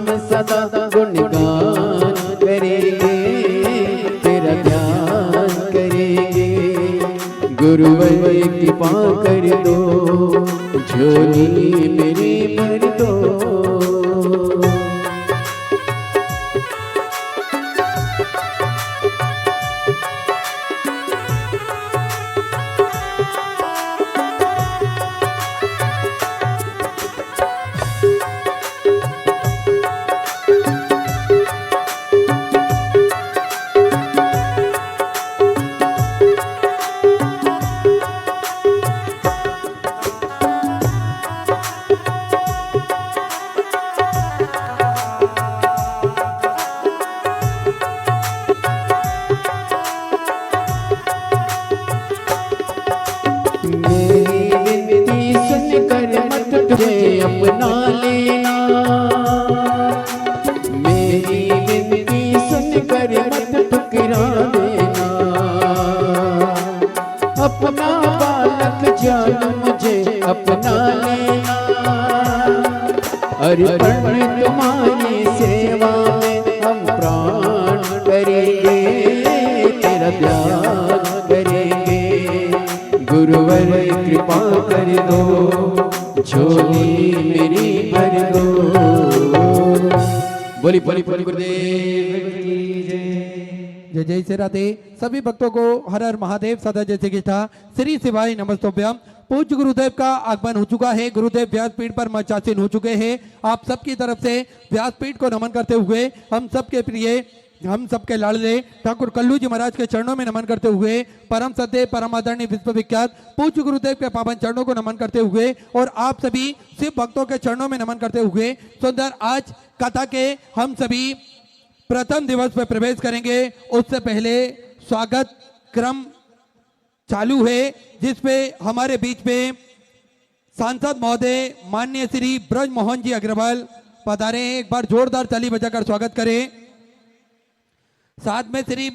सदा गुणगान करेंगे, तेरा ध्यान करेंगे। गुरुवर कृपा कर दो, झोली मेरी भर दो। तुझे अपना लेना, मेरी विनती सुनकर मत ठुकरा देना। अपना बालक जान मुझे अपना लेना, अर्पण तुम्हारी सेवा में हम प्राण करेंगे, तेरा ध्यान करेंगे। गुरुवर कृपा कर दो, झोली मेरी भर दो। बोली बोली बोली गुरुदेव की जय। जय जय से राधे। सभी भक्तों को हर हर महादेव सदा जय श्री कृष्ण श्री शिवाय नमस्तोभ्यम। पूज्य गुरुदेव का आगमन हो चुका है। गुरुदेव व्यासपीठ पर मंचासीन हो चुके हैं। आप सबकी तरफ से व्यासपीठ को नमन करते हुए हम सबके प्रिय, हम सबके लाडले ठाकुर कल्लू जी महाराज के चरणों में नमन करते हुए, परम सत्य परम आदरणीय विश्वविख्यात पूज्य गुरुदेव के पावन चरणों को नमन करते हुए और आप सभी शिव भक्तों के चरणों में नमन करते हुए सुंदर आज कथा के हम सभी प्रथम दिवस में प्रवेश करेंगे। उससे पहले स्वागत क्रम चालू है, जिसपे हमारे बीच में सांसद महोदय माननीय श्री ब्रज मोहन जी अग्रवाल पधारे हैं। एक बार जोरदार ताली बजाकर स्वागत करें। साथ में श्री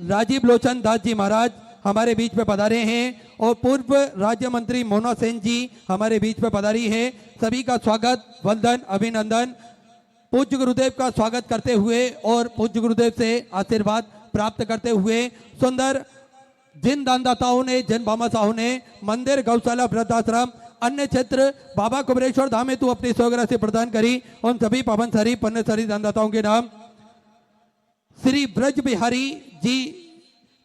राजीव लोचन दास जी महाराज हमारे बीच में पधारे हैं और पूर्व राज्य मंत्री मोना सेन जी हमारे बीच में पधारी है। सभी का स्वागत, वंदन, अभिनंदन। पूज्य गुरुदेव का स्वागत करते हुए और पूज्य गुरुदेव से आशीर्वाद प्राप्त करते हुए सुंदर जिन दानदाताओं ने, जिन भामाशाहों ने मंदिर, गौशाला, वृद्धाश्रम, अन्य क्षेत्र बाबा कुबेरेश्वर धाम में तू अपनी सौगरा से प्रदान करी, उन सभी पावनसारी पुण्यसारी दानदाताओं के नाम श्री ब्रज बिहारी जी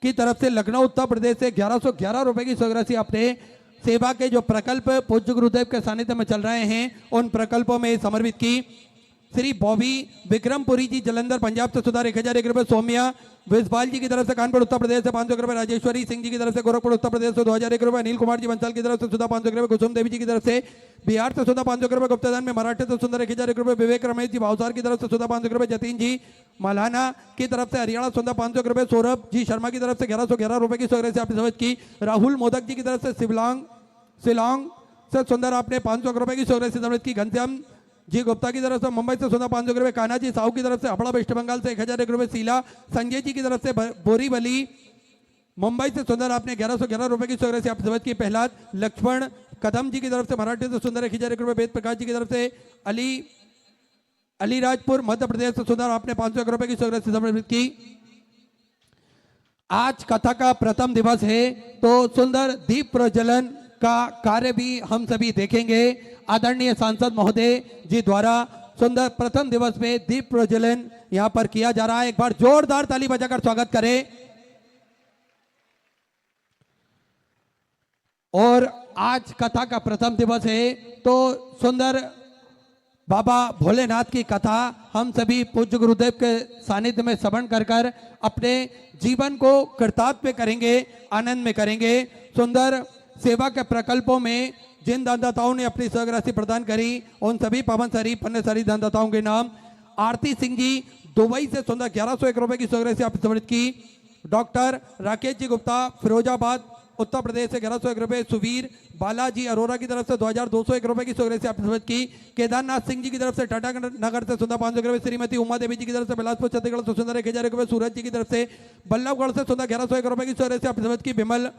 की तरफ से लखनऊ उत्तर प्रदेश से 1111 रुपए की सौगरासी अपने सेवा के जो प्रकल्प पूज्य गुरुदेव के सानिध्य में चल रहे हैं उन प्रकल्पों में समर्पित की। श्री बॉबी विक्रमपुरी जी जलंधर पंजाब से सुधार 1001 रुपए। सौम्या विजपाल जी की तरफ से कानपुर उत्तर प्रदेश से 500 रुपए। राजेश्वरी सिंह जी की तरफ से गोरखपुर उत्तर प्रदेश से 2001 रुपए। अनिल कुमार जी बंसल की तरफ से सुधा 500 रुपए। कुसुम देवी जी की तरफ से बिहार से सुधा 500 रुपए। गुप्तदान में मराठे से सुंदर 1001 रुपए। विवेक रमेश जी भावसार की तरफ से सुधा 500 रुपए। जतीन जी मलाना की तरफ से हरियाणा सुधा 500 रुपए। सौरभ जी शर्मा की तरफ से 1111 रुपए की सौगरे से आपने समझ की। राहुल मोदक जी की तरफ से शिलांग से सुंदर आपने 500 रुपए की सौगरे से समझ की। घनश्याम जी गुप्ता की तरफ से मुंबई से सुधा 500 रुपए। कान्हा जी साहू की तरफ से हपड़ा वेस्ट बंगाल से 1001 रुपए। शीला संजय जी की तरफ से बोरीवली मुंबई से सुंदर आपने 1111 रुपए की सौगरे से आप समझ की। प्रहलाद लक्ष्मण कदम जी की तरफ से मराठी से सुंदर 1001 रुपए। वेद प्रकाश जी की तरफ से अलीराजपुर मध्य प्रदेश से सुंदर आपने 500 रुपए की सौगरे से समर्पित की। आज कथा का प्रथम दिवस है तो सुंदर दीप प्रज्वलन का कार्य भी हम सभी देखेंगे। आदरणीय सांसद महोदय जी द्वारा सुंदर प्रथम दिवस में दीप प्रज्वलन यहां पर किया जा रहा है। एक बार जोरदार ताली बजाकर स्वागत करें। और आज कथा का प्रथम दिवस है तो सुंदर बाबा भोलेनाथ की कथा हम सभी पूज्य गुरुदेव के सानिध्य में श्रवण कर अपने जीवन को कृतार्थ करेंगे, आनंद में करेंगे। सुंदर सेवा के प्रकल्पों में जिन दानदाताओं ने अपनी सहराशि प्रदान करी उन सभी पावनसारी पुण्यसारी दानदाताओं के नाम। आरती सिंह जी दुबई से सुंदर 1101 रुपए की सहराशि आपने समर्पित की। डॉक्टर राकेश जी गुप्ता फिरोजाबाद उत्तर प्रदेश से 1101 रुपए। सुवीर बालाजी अरोरा की तरफ से 2201 रुपए की सौगरे से आपने समझ की। केदारनाथ सिंह जी की तरफ से टाटा नगर से सुंदर 500 रुपए। श्रीमती उमा देवी जी की तरफ से बिलासपुर छत्तीसगढ़ से सुंदर 1001 रुपए। सूरज जी की तरफ से बल्लभगढ़ से सुंदर 1101 रुपए की सौगरे से आपने समझ की। विमल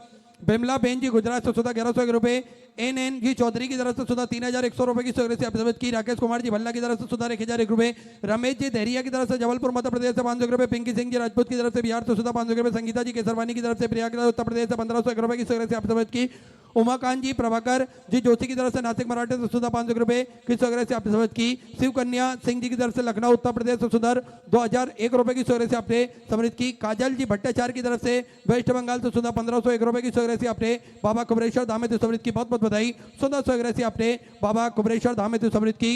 बिमला बेन जी गुजरात से सुधा 1101 रुपए। एन जी चौधरी की तरफ से सुधा 3100 रुपए की सौगरे से आप सफेद की। राकेश कुमार जी भल्ला की तरफ से सुधा 1001 रुपए। रमेश जी देहरिया की तरफ से जबलपुर मध्य प्रदेश से 500 रुपए। पिंकी सिंह जी राजपूत की तरफ से बिहार से सुधा 500 रुपए। संगीता जी केसरवानी की तरफ से प्रयागराज उत्तर प्रदेश से 1501 रुपए की सौगरे से आप सफेद की। उमाकांत जी प्रभाकर जी जोशी की तरफ से नासिक मराठे से सुधा 500 रुपए की सौगरे से आप सफेद की। शिव कन्या सिंह जी की तरफ से लखनऊ उत्तर प्रदेश से सुधर 2001 रुपए की सौगरे से आपने समृद्ध की। काजल जी भट्टाचार्य की तरफ से वेस्ट बंगाल से सुधा 1501 रुपए की सौगरे से आपने बाबा कुबरेश्वर धाम में समृद्ध की। बहुत बहुत बधाई। 1600 से आपने बाबा कुबरेश्वर धाम में समृद्ध की।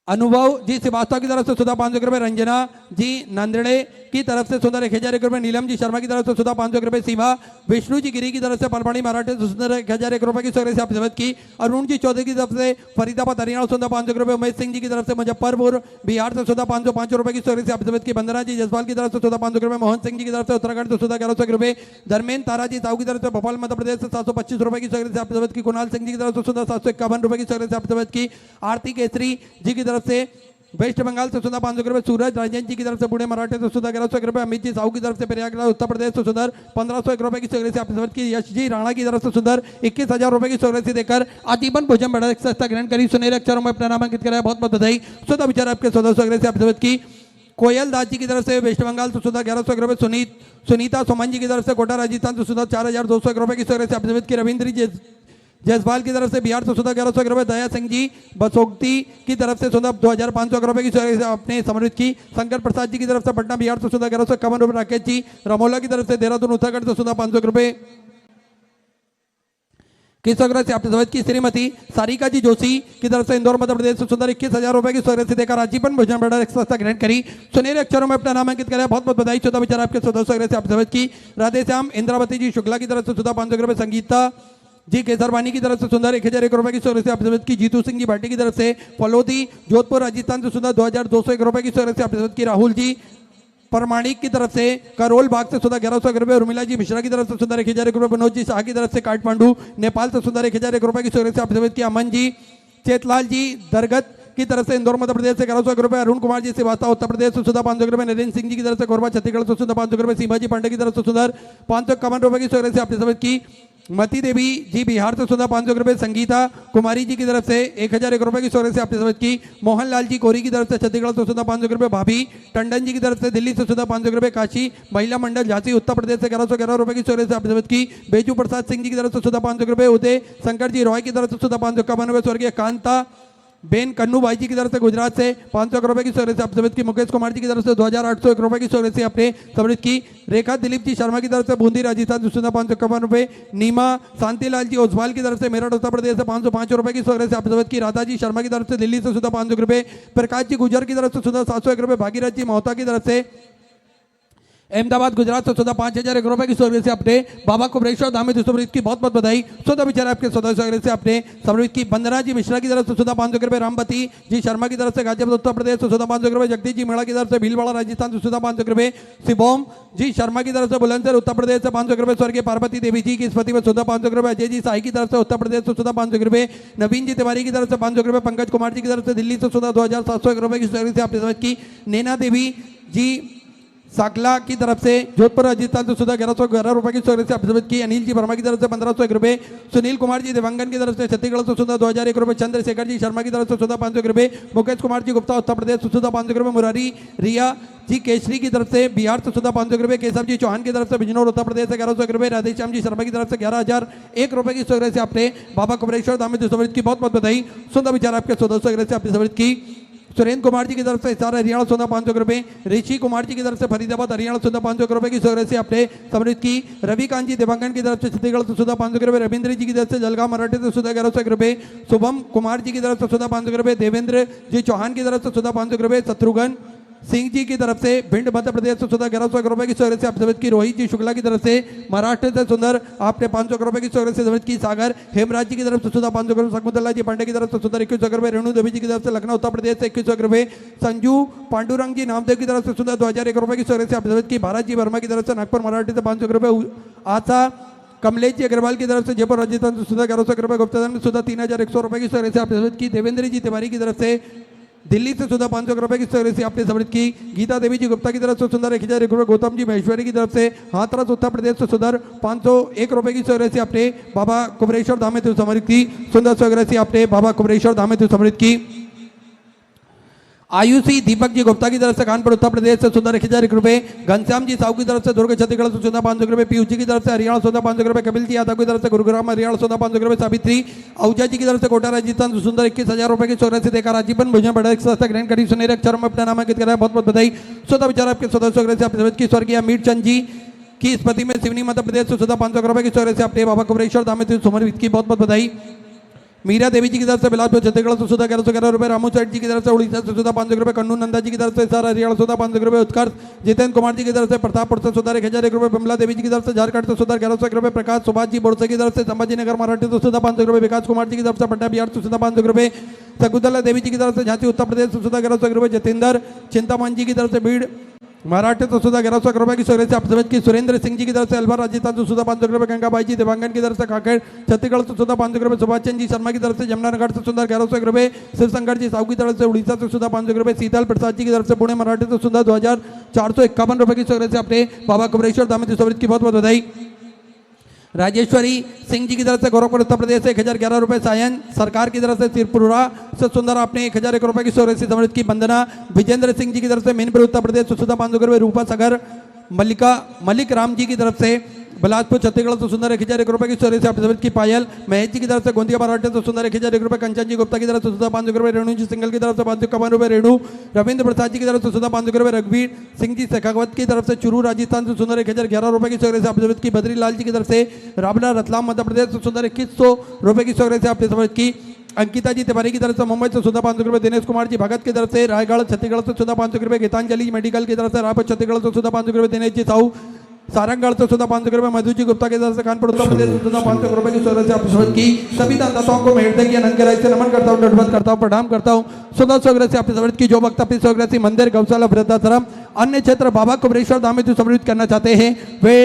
अनुभव जी श्रीवास्तव की तरफ से सुधा 500 रुपए। रंजना जी नांदेड़े की तरफ से सुधा 1001 रुपए। नीलम जी शर्मा की तरफ से सुधा 500 रुपए। सीमा विष्णु जी गिरी की तरफ से परवाणी मराठे से सुधा 1001 रुपए की सौगरे से आप सफेद की। अरुण जी चौधरी की तरफ से फरीदाबाद हरियाणा सुधा 500 रुपए। उमेश सिंह जी की तरफ से मुजफ्फरपुर बिहार से सुधा 505 रुपए की सौगरे से आप सफेद की। वंदना जी जसवाल की तरफ से सुधा 500 रुपए। मोहन सिंह जी की तरफ से उत्तराखंड से सुधा 1100 रुपए। धर्मेंद्र तारा जी साहू की तरफ से भोपाल मध्य प्रदेश से 725 रुपए की सौगरे से आप सफेद की। कुणाल सिंह जी की तरफ से सुधा 751 रुपए की सौगरे से आप सफेद की। आरती केसरी जी की तरफ से वेस्ट बंगाल से सुधा 500 रुपए। सूरज राजन जी की तरफ से पुणे मराठे से सुधा 1101 रुपए। अमित जी साहू की तरफ से प्रयागराज उत्तर प्रदेश से सुधर 1501 रुपए की सौगरे से आप सफेद की। यश जी राणा की तरफ से सुधर 21,000 रुपए की सौगरे से देकर आजीवन भोजन बड़ा सस्ता ग्रहण करी। सुनहरे अक्षरों में अपना नामांकित कराया। बहुत बहुत बधाई। सुधा विचार आपके 1400 सौगरे से आप सफेद की। कोयल दास जी की तरफ से वेस्ट बंगाल से सुधा 1101 रुपए। सुनीता सोमन जी की तरफ से कोटा राजस्थान से सुधा 4201 रुपए की सौगरे से आप सफेद की। रविंद्र जी जयसवाल की तरफ से बिहार से सुधा 1101 रुपए। दया सिंह जी बसोगती की तरफ से सुधा 2500 रुपए की सौगरे से आपने समृद्ध की। शंकर प्रसाद जी की तरफ से पटना बिहार से सुधा 1151 रुपए। राकेश जी रमोला की तरफ से देहरादून उत्तराखंड से सुधा 500 रुपए की सौगरे से आपने सफेद की। श्रीमती सारिका जी जोशी की तरफ से इंदौर मध्य प्रदेश से सुंदर 21,000 रुपए की सौगरे से देकर आजीवन भोजन बड़ा सस्ता ग्रहण करी। सुनहरे अक्षरों में अपना नामांकित कराया। बहुत बहुत बधाई। 14 विचार आपके 1400 सौगरे से आप सफेद की। राधे श्याम इंद्रावती जी शुक्ला की तरफ से सुधा 500 रुपए। संगीता जी केसरवानी की तरफ से सुंदर 1001 रुपए की सौगरे से आप सफेद की। जीतू सिंह जी भाटी की तरफ से फलोदी जोधपुर राजस्थान से सुधा 2201 रुपए की सौगरे से आप सफेद की। राहुल जी परमाणिक की तरफ से करोल बाग से सुधा 1101 रुपए। उर्मिला जी मिश्रा की तरफ से सुधा 1001 रुपए। मनोज जी शाह की तरफ से काठमांडू नेपाल से सुधा 1001 रुपए की सौगरे से आप सफेद की। अमन जी चेतलाल जी दरगत की तरफ से इंदौर मध्य प्रदेश से 1101 रुपए। अरुण कुमार जी श्रीवास्तव उत्तर प्रदेश से सुधा 500 रुपए। नरेंद्र सिंह जी की तरफ से कोरबा छत्तीसगढ़ से सुधा 500 रुपए। सीमा जी पांडे की तरफ से सुधा 551 रुपए की सौगरे से आपने सफेद की। मती देवी जी बिहार से सुधा 500 रुपए। संगीता कुमारी जी की तरफ से 1001 रुपए की सौगरे से आपने सफेद की। मोहनलाल जी कोरी की तरफ से छत्तीसगढ़ से सुधा 500 रुपए। भाभी टंडन जी की तरफ से दिल्ली से सुधा 500 रुपए। काशी महिला मंडल झांसी उत्तर प्रदेश से 1111 रुपए की सौगरे से आपने सफेद की। बेजू प्रसाद सिंह जी की तरफ से सुधा 500 रुपए। उदय शंकर जी रॉय की तरफ से सुधा 551 रुपए। स्वर्गीय कांता बेन कन्नू भाई जी की तरफ से गुजरात से 500 रुपए की सौगरे से आप सफेद की। मुकेश कुमार जी की तरफ से 2801 रुपए की सौगरे से आपने समृद्ध की। रेखा दिलीप जी शर्मा की तरफ से बूंदी राजस्थान से सुधा 551 रुपए। नीमा शांतिलाल जी ओसवाल की तरफ से मेरठ उत्तर प्रदेश से 505 रुपए की सौगरे से आप सफेद की। राधा जी शर्मा की तरफ से दिल्ली से सुधा 500 रुपए। प्रकाश जी गुजर की तरफ से सुधा 701 रुपए। भागीरथ जी मोहता की तरफ से अहमदाबाद गुजरात से सुधा 5001 रुपए की सौगरे से आपने बाबा कुबरेश्वर धाम में समृद्ध की। बहुत बहुत बधाई। सुधा विचार आपके 1400 सौगरे से आपने समृद्ध की। वंदना जी मिश्रा की तरफ से सुधा 500 रुपए। रामबती जी शर्मा की तरफ से गाजियाबाद उत्तर प्रदेश से सुधा 500 रुपए। जगदीश जी मेड़ा की तरफ से भीलवाड़ा राजस्थान से सुधा 500 रुपए। शिवोम जी शर्मा की तरफ से बुलंदशहर उत्तर प्रदेश से 500 रुपए। स्वर्गीय पार्वती देवी जी की स्मृति में सुधा 500 रुपए। अजय जी साई की तरफ से उत्तर प्रदेश से सुधा 500 रुपए। नवीन जी तिवारी की तरफ से 500 रुपए। पंकज कुमार जी की तरफ से दिल्ली से सुधा 2701 रुपए की सौगरे से आपने समृद्ध की। नैना देवी जी साकला की तरफ से जोधपुर राजस्थान से सुधा 1111 रुपए की सौगरे से आप सफेद की। अनिल जी वर्मा की तरफ से 1501 रुपए। सुनील कुमार जी देवांगन की तरफ से छत्तीसगढ़ से सुधा 2001 रुपए। चंद्रशेखर जी शर्मा की तरफ से सुधा 500 रुपए। मुकेश कुमार जी गुप्ता उत्तर प्रदेश से सुधा 500 रुपए। मुरारी रिया जी केसरी की तरफ से बिहार से सुधा 500 रुपए। केशव जी चौहान की तरफ से बिजनौर उत्तर प्रदेश से 1101 रुपए। राधेश्याम जी शर्मा की तरफ से 11,001 रुपए की सौगरे से आपने बाबा कुबरेश्वर धाम में समृद्ध की। बहुत बहुत बधाई। सुंदर विचार आपके 1400 सौगरे से आपने समृद्ध की। सुरेंद्र कुमार जी की तरफ से हिसार हरियाणा सुधा 500 रुपए। ऋषि कुमार जी की तरफ से फरीदाबाद हरियाणा सुधा 500 रुपए की सौगरे से आपने समृद्ध की। रविकांत जी देवांगन की तरफ से छत्तीसगढ़ से सुधा 500 रुपए। रविंद्र जी की तरफ से जलगांव मराठी से सुधा 1101 रुपए। शुभम कुमार जी की तरफ से सुधा 500 रुपए। देवेंद्र जी चौहान की तरफ से सुधा 500 रुपए। शत्रुघ्न सिंह जी की तरफ से भिंड मध्य प्रदेश से सुधा 1101 रुपए की सौगरे से आप सफेद की। रोहित जी शुक्ला की तरफ से महाराष्ट्र से सुंदर आपने 500 रुपए की सौगरे से सफेद की। सागर हेमराज जी की तरफ से सुधा 500 रुपए। सकमुद्दल्ला जी पांडे की तरफ से सुधा 2100 रुपए। रेणु देवी जी की तरफ से लखनऊ उत्तर प्रदेश से 2100 रुपए। संजू पांडुरंग जी नामदेव की तरफ से सुधा 2001 रुपए की सौगरे से आप सफेद की। भारत जी वर्मा की तरफ से नागपुर मराठी से 500 रुपए। आशा कमलेश जी अग्रवाल की तरफ से जयपुर राजस्थान से सुधा 1101 रुपए। गुप्ताधन में सुधा 3100 रुपए की सौगरे से आप सफेद की। देवेंद्र जी तिवारी की तरफ से दिल्ली से सुधा 500 रुपए की स्वरूप आपने समृद्ध की। गीता देवी जी गुप्ता की तरफ से सुंदर 1000 रुपए। गौतम जी महेश्वरी की तरफ से हाथरस उत्तर प्रदेश से सुंदर 501 रुपए की स्वरूप आपने बाबा कुबरेश्वर धाम में समृद्ध की। सुंदर स्वरूप आपने बाबा कुबरेश्वर धाम में समृद्ध की। आयुषी दीपक जी गुप्ता की तरफ से कानपुर उत्तर प्रदेश से सुंदर 1000 रुपए। घनश्याम जी साहू की तरफ से दुर्ग छत्तीसगढ़ से सुंदर 500 रुपए। पीयूष जी की तरफ से हरियाणा सुंदर 500 रुपए। कपिल जी यादव की तरफ से गुरुग्राम हरियाणा सुंदर 500 रुपए। सावित्री औजा जी की तरफ से कोटा राजस्थान सुंदर 21,000 रुपए की स्वरूप से देखा। राजीवन भुजन बड़ा ग्रैंड कड़ी सुनेर अक्षर में अपना नामांकित कराया। बहुत बहुत बधाई। स्वतः विचार आपके सदस्यों से आपने की स्वर्गीय मीर चंद जी की स्मृति में सिवनी मध्य प्रदेश से सुधा 500 रुपए की स्वरूप से आपने बाबा कुबरेश्वर धाम में समर्पित की। बहुत बहुत बधाई। मीरा देवी जी की तरफ से बिलासपुर छत्तीसगढ़ से सुधा 1111 रुपए। रामू सेठ जी की तरफ से उड़ीसा से सुधा 500 रुपए। कन्नू नंदा जी की तरफ से सारा हरियाणा सुधा 500 रुपए। उत्कर्ष जितेंद्र कुमार जी की तरफ से प्रतापपुर से सुधा 1000 रुपए। बिमला देवी जी की तरफ से झारखंड से सुधा 1100 रुपए। प्रकाश सुभाष जी बोरसे की तरफ से संभाजी नगर मराठी से सुधा 500 रुपए। विकास कुमार जी की तरफ से पटना बिहार से सुधा 500 रुपए। शकुंतला देवी जी की तरफ से झांसी उत्तर प्रदेश से सुधा 1100 रुपए। जतेंद्र चिंतामन जी की तरफ से भीड़ महाराष्ट्र तो सुधा 1100 रुपए की स्वरूप से आप समझ की। सुरेंद्र सिंह जी की तरफ से अलवर राजस्थान से सुधा 500 रुपए। गंगाबाई जी देवांगन की तरफ से काकेड़ छत्तीसगढ़ से सुधा 500 रुपए। सुभाष चंद जी शर्मा की तरफ से जमुनानगर से सुधा 1100 रुपए। शिवशंकर जी साहू की तरफ से उड़ीसा से सुधा 500 रुपए। शीतल प्रसाद जी की तरफ से पुणे मराठी से सुधा 2451 रुपए की स्वरूप से अपने बाबा कुबरेश्वर धाम में समृद्ध की। बहुत बहुत बधाई। राजेश्वरी सिंह जी की तरफ से गोरखपुर उत्तर प्रदेश से 1011 रुपए। सायन सरकार की तरफ से त्रिपुरा से सुंदर आपने 1001 रुपए की स्वरूप से समृद्ध की। वंदना विजेंद्र सिंह जी की तरफ से मीनपुर उत्तर प्रदेश से सुधा 500 रुपए। रूपा सागर मलिक राम जी की तरफ से बिलासपुर छत्तीसगढ़ से सुंदर 1001 रुपए की स्वरूप से आप समृद्ध की। पायल महेश जी की तरफ से गोंदिया मराठी से सुंदर 1001 रुपए। कंचन जी गुप्ता की तरफ से सुधा 500 रुपए। रेणु जी सिंगल की तरफ से 551 रुपए। रेणु रविंद्र प्रसाद जी की तरफ से सुधा 500 रुपए। रघुवीर सिंह जी शेखावत की तरफ से चुरू राजस्थान से सुंदर 1011 रुपए की स्वरूप से आप समृद्ध की। बद्रीलाल जी की तरफ से रावला रतलाम मध्य प्रदेश से सुंदर 2100 रुपए की स्वरूप से आपने समृद्ध की। अंकिता जी तिवारी की तरफ से मुंबई से सुधा 500 रुपए। दिनेश कुमार जी भगत की तरफ से रायगढ़ छत्तीसगढ़ से सुधा 500 रुपए। गीतांजलि मेडिकल की तरफ से रायपुर छत्तीसगढ़ से सुधा 500 रुपए। दिनेश जी साहू सारंगगढ़ से सुधा 500 रुपए। मधु जी गुप्ता की तरफ से कानपुर उत्तर प्रदेश से सुधा 500 रुपए की स्वरूप से आप समृद्ध की। सभी दाताओं को मैं हृदय की अनंत गहराई से नमन करता हूँ, दंडवत करता हूँ, प्रणाम करता हूँ। सुधा स्वरूप से आपने समृद्ध की। जो भक्त अपनी स्वरूप मंदिर गौशाला वृद्धाश्रम अन्य क्षेत्र बाबा कुबरेश्वर धाम में समृद्ध करना चाहते हैं वे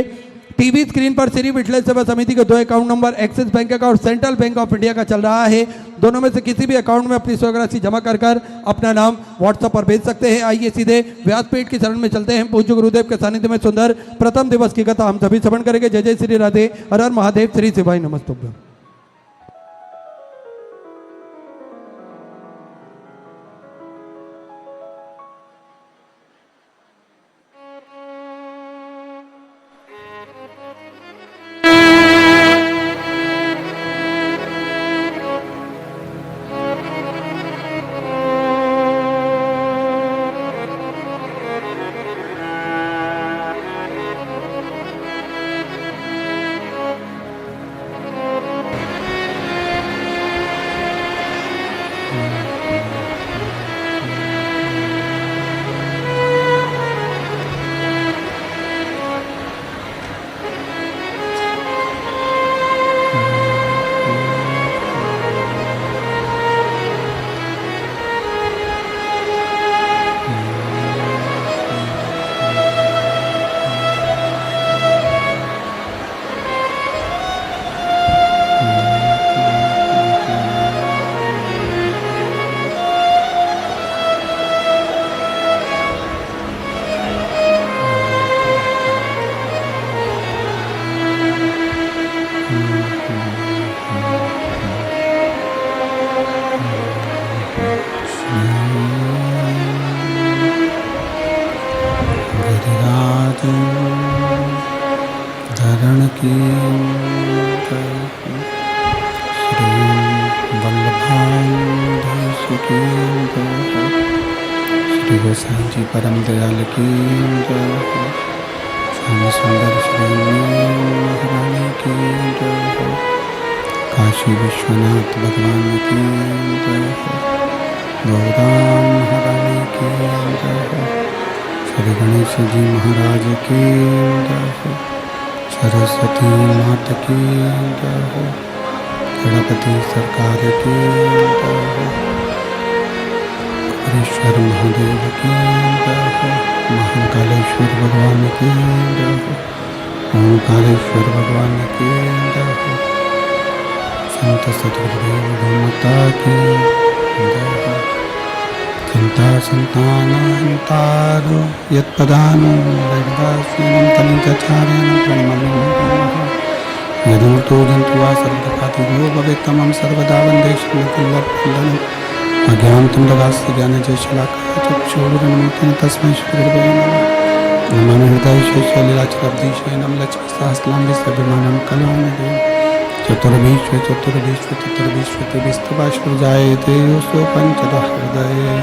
टीवी स्क्रीन पर श्री विठलेश्वर सेवा समिति के 2 अकाउंट नंबर एक्सिस बैंक का और सेंट्रल बैंक ऑफ इंडिया का चल रहा है। दोनों में से किसी भी अकाउंट में अपनी स्वराशि जमा कर अपना नाम व्हाट्सएप पर भेज सकते हैं। आइए सीधे व्यासपीठ की शरण में चलते हैं। पूज्य गुरुदेव के सानिध्य में सुंदर प्रथम दिवस की कथा हम सभी श्रवण करेंगे। जय जय श्री राधे। हर हर महादेव। श्री शिवाय नमस्तुभ्यं। धरण की श्री वल्लभाधीश की श्री गोसाई जी परम दयाल की स्वामी सुंदर श्री महारानी की काशी विश्वनाथ भगवान की गौराम महारानी की श्री गणेश जी महाराज की सरस्वती माता की गणपति सरकार की कुबरेश्वर महादेव की महाकालेश्वर भगवान की ओंकारेश्वर भगवान की संत सतगुरुदेव माता की सर्वसन्तानान्तारो यत्पदानं वेदवास्यनं तनितचार्यानं प्रणमामि यदूतो जन्तु वा सर्वपातिभ्यो भवेत् तमं सर्वदा वन्दे श्रीकुल्लकुन्दनम् अज्ञानतं ददास्ति ज्ञानजयशलाकया चक्षुरुन्मिलितं तस्मै श्रीगुरवे नमः नमामि हृदयशेषलीलाचरब्धीशयनं लक्ष्मीसहस्रनाम्भिस्तभिमानं कलानिधिं चतुर्विश्वतिभिस्तवाश्रुजायते योऽस्तु पञ्चदः हृदये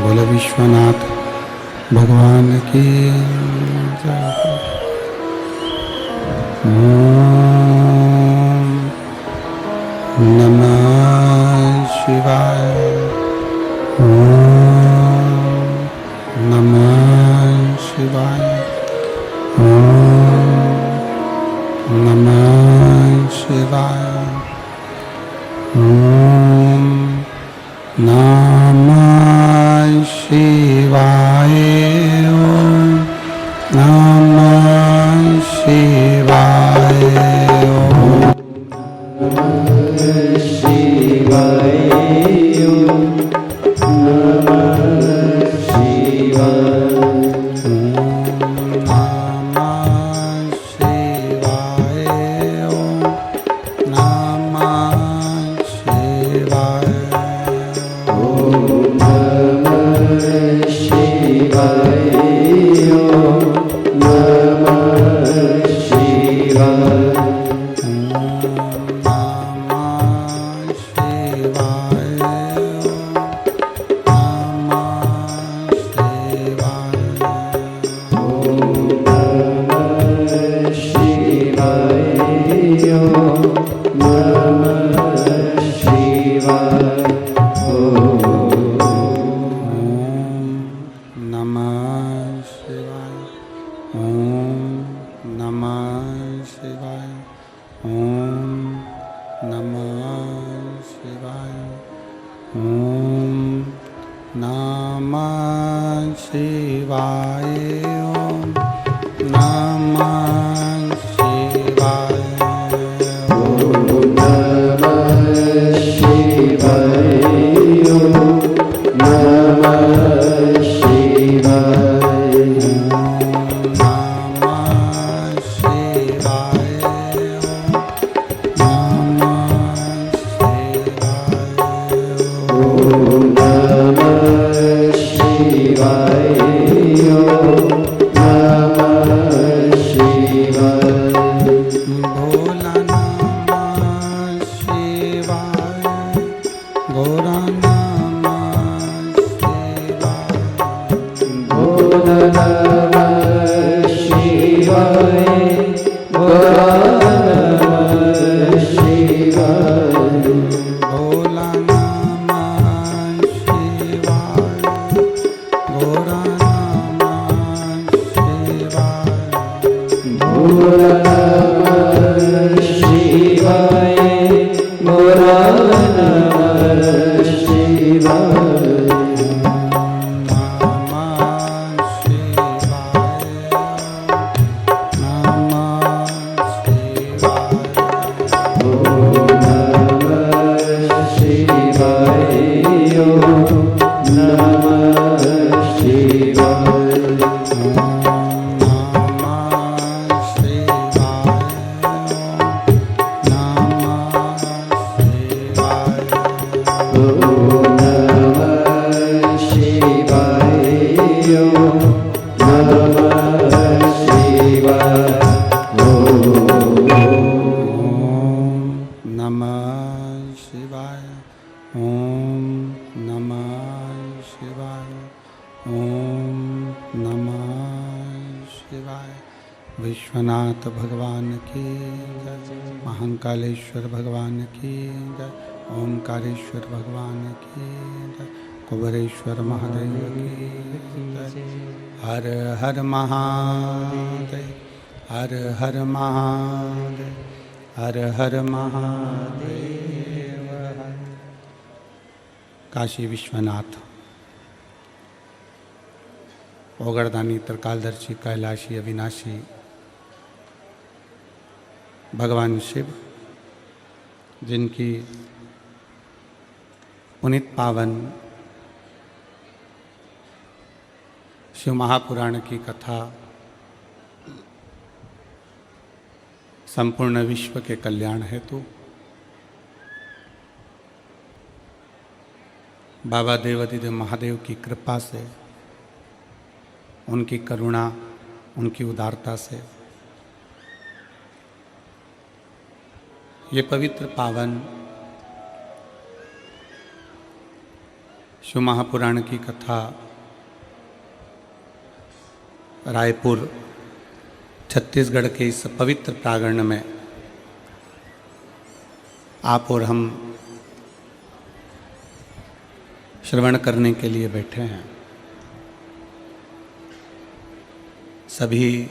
बोल विश्वनाथ भगवान की जय। ओम नमः शिवाय। ओम नमः शिवाय। ओम नमः शिवाय। ओम नमः शिवाय। ओम नमः शिवाय। विश्वनाथ भगवान की जय। महाकालेश्वर भगवान की जय। ओंकारेश्वर भगवान की जय। कुबेरेश्वर महादेव की जय। हर हर महादेव। हर हर महादेव। हर हर महादेव। काशी विश्वनाथ ओगरदानी त्रिकालदर्शी कैलाशी अविनाशी भगवान शिव, जिनकी पुनीत पावन शिव महापुराण की कथा संपूर्ण विश्व के कल्याण हेतु बाबा देवाधिदेव महादेव की कृपा से, उनकी करुणा, उनकी उदारता से ये पवित्र पावन शिव महापुराण की कथा रायपुर छत्तीसगढ़ के इस पवित्र प्रांगण में आप और हम श्रवण करने के लिए बैठे हैं। सभी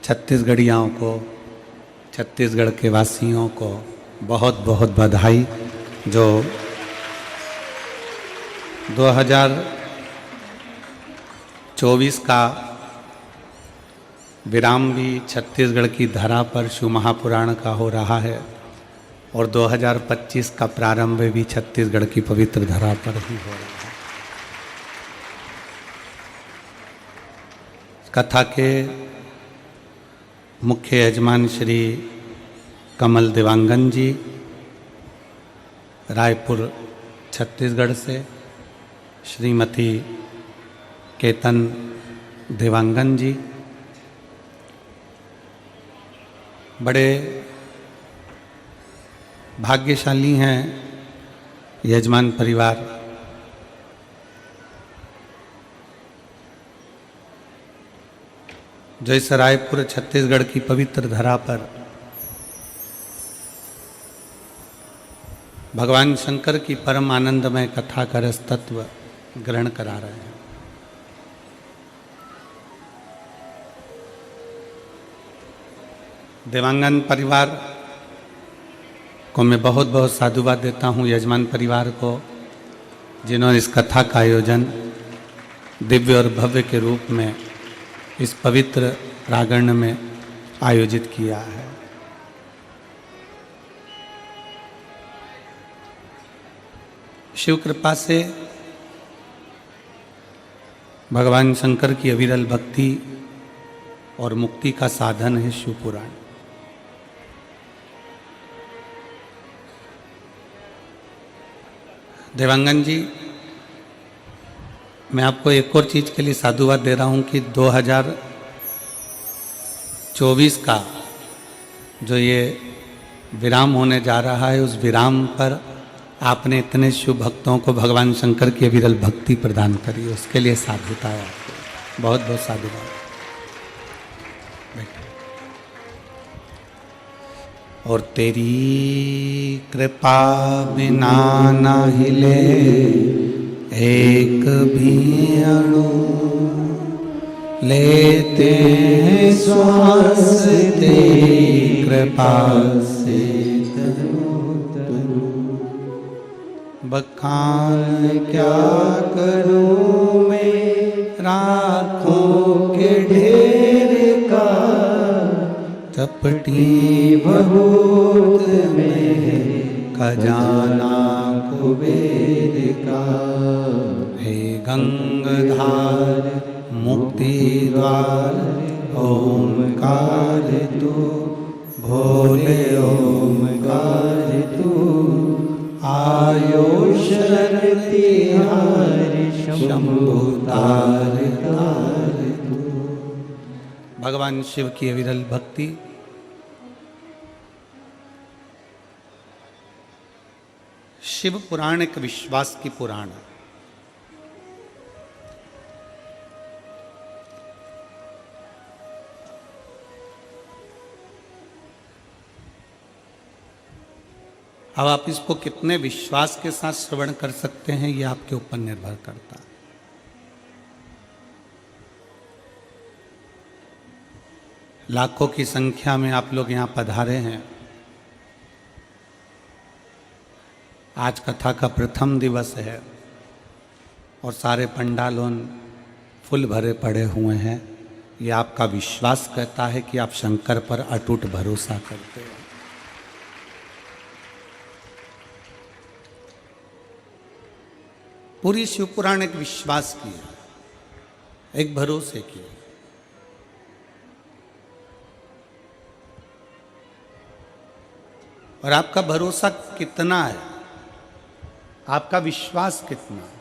छत्तीसगढ़ियों को, छत्तीसगढ़ के वासियों को बहुत बहुत बधाई, जो 2024 का विराम भी छत्तीसगढ़ की धरा पर शिव महापुराण का हो रहा है और 2025 का प्रारंभ भी छत्तीसगढ़ की पवित्र धरा पर ही हो रहा है। कथा के मुख्य यजमान श्री कमल देवांगन जी रायपुर छत्तीसगढ़ से, श्रीमती केतन देवांगन जी बड़े भाग्यशाली हैं यजमान परिवार। जो इस रायपुर छत्तीसगढ़ की पवित्र धरा पर भगवान शंकर की परम आनंदमय कथा का रस तत्व ग्रहण करा रहे हैं। देवांगन परिवार को मैं बहुत बहुत साधुवाद देता हूँ, यजमान परिवार को, जिन्होंने इस कथा का आयोजन दिव्य और भव्य के रूप में इस पवित्र प्रांगण में आयोजित किया है। शिव कृपा से भगवान शंकर की अविरल भक्ति और मुक्ति का साधन है शिव पुराण। देवांगन जी, मैं आपको एक और चीज़ के लिए साधुवाद दे रहा हूँ कि 2024 का जो ये विराम होने जा रहा है, उस विराम पर आपने इतने शिव भक्तों को भगवान शंकर की अविरल भक्ति प्रदान करी, उसके लिए साधुता है आपको। बहुत बहुत साधुवाद। और तेरी कृपा बिना न हिले एक भी अणु, लेते हैं श्वास तेरी कृपा से बखान क्या करूं मैं राखों के ढेर का, चपटी बहुत में खजाना कुबेर का। हे गंगाधार मुक्ति द्वार ओमकार तू, भोले ओमकार तू, आयो शरण तिहार शंभु तार तार तू। भगवान शिव की अविरल भक्ति शिव पुराण एक विश्वास की पुराण है। अब आप इसको कितने विश्वास के साथ श्रवण कर सकते हैं, ये आपके ऊपर निर्भर करता है। लाखों की संख्या में आप लोग यहाँ पधारे हैं। आज कथा का प्रथम दिवस है और सारे पंडालों फुल भरे पड़े हुए हैं। ये आपका विश्वास कहता है कि आप शंकर पर अटूट भरोसा करते हैं। पूरी शिवपुराण एक विश्वास की है, एक भरोसे की है। और आपका भरोसा कितना है, आपका विश्वास कितना है,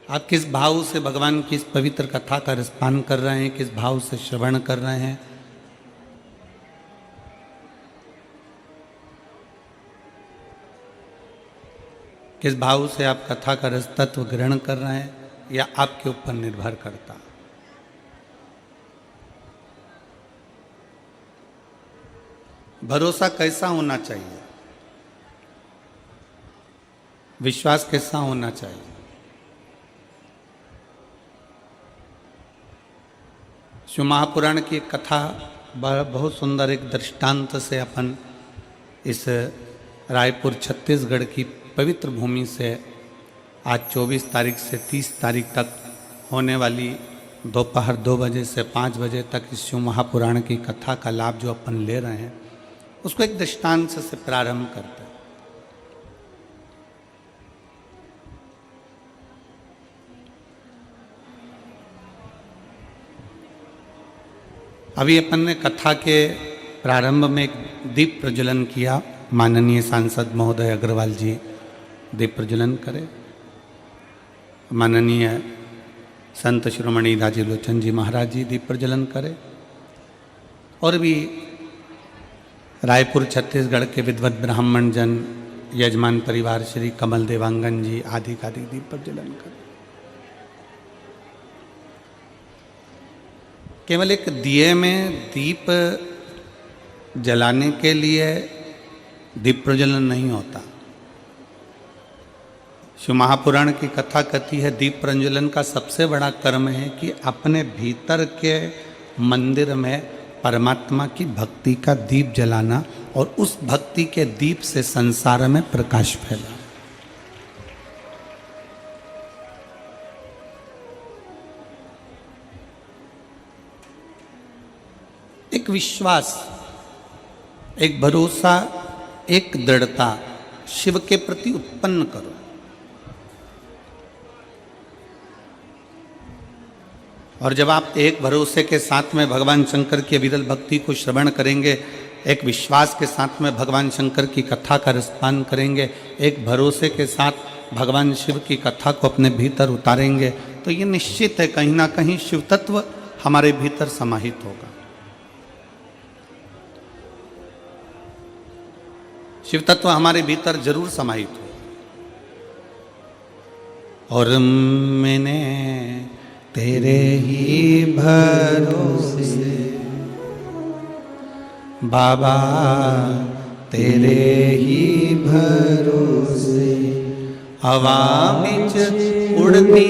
आप किस भाव से भगवान की इस पवित्र कथा का रसपान कर रहे हैं, किस भाव से श्रवण कर रहे हैं। किस भाव से आप कथा का रस तत्व ग्रहण कर रहे हैं, या आपके ऊपर निर्भर करता है। भरोसा कैसा होना चाहिए, विश्वास कैसा होना चाहिए। शिव महापुराण की कथा बहुत सुंदर एक दृष्टांत से अपन इस रायपुर छत्तीसगढ़ की पवित्र भूमि से आज 24 तारीख से 30 तारीख तक होने वाली दोपहर 2 बजे से 5 बजे तक इस शिव महापुराण की कथा का लाभ जो अपन ले रहे हैं, उसको एक दृष्टांत से प्रारंभ करते हैं। अभी अपन ने कथा के प्रारंभ में एक दीप प्रज्वलन किया। माननीय सांसद महोदय अग्रवाल जी दीप प्रज्वलन करे। माननीय संत शिरोमणि दाजी लोचन जी महाराज जी दीप प्रज्वलन करे। और भी रायपुर छत्तीसगढ़ के विद्वत ब्राह्मण जन, यजमान परिवार श्री कमल देवांगन जी आदि का दीप प्रज्वलन करे। केवल एक दिए में दीप जलाने के लिए दीप प्रज्वलन नहीं होता। शिव महापुराण की कथा कहती है दीप प्रज्वलन का सबसे बड़ा कर्म है कि अपने भीतर के मंदिर में परमात्मा की भक्ति का दीप जलाना और उस भक्ति के दीप से संसार में प्रकाश फैलाना। एक विश्वास, एक भरोसा, एक दृढ़ता शिव के प्रति उत्पन्न करो। और जब आप एक भरोसे के साथ में भगवान शंकर की अविरल भक्ति को श्रवण करेंगे, एक विश्वास के साथ में भगवान शंकर की कथा का रसपान करेंगे, एक भरोसे के साथ भगवान शिव की कथा को अपने भीतर उतारेंगे, तो ये निश्चित है कहीं ना कहीं शिव तत्व हमारे भीतर समाहित होगा। शिव तत्व हमारे भीतर जरूर समाहित हो। और मैंने तेरे ही भरोसे बाबा, तेरे ही भरोसे हवा बिच उड़ती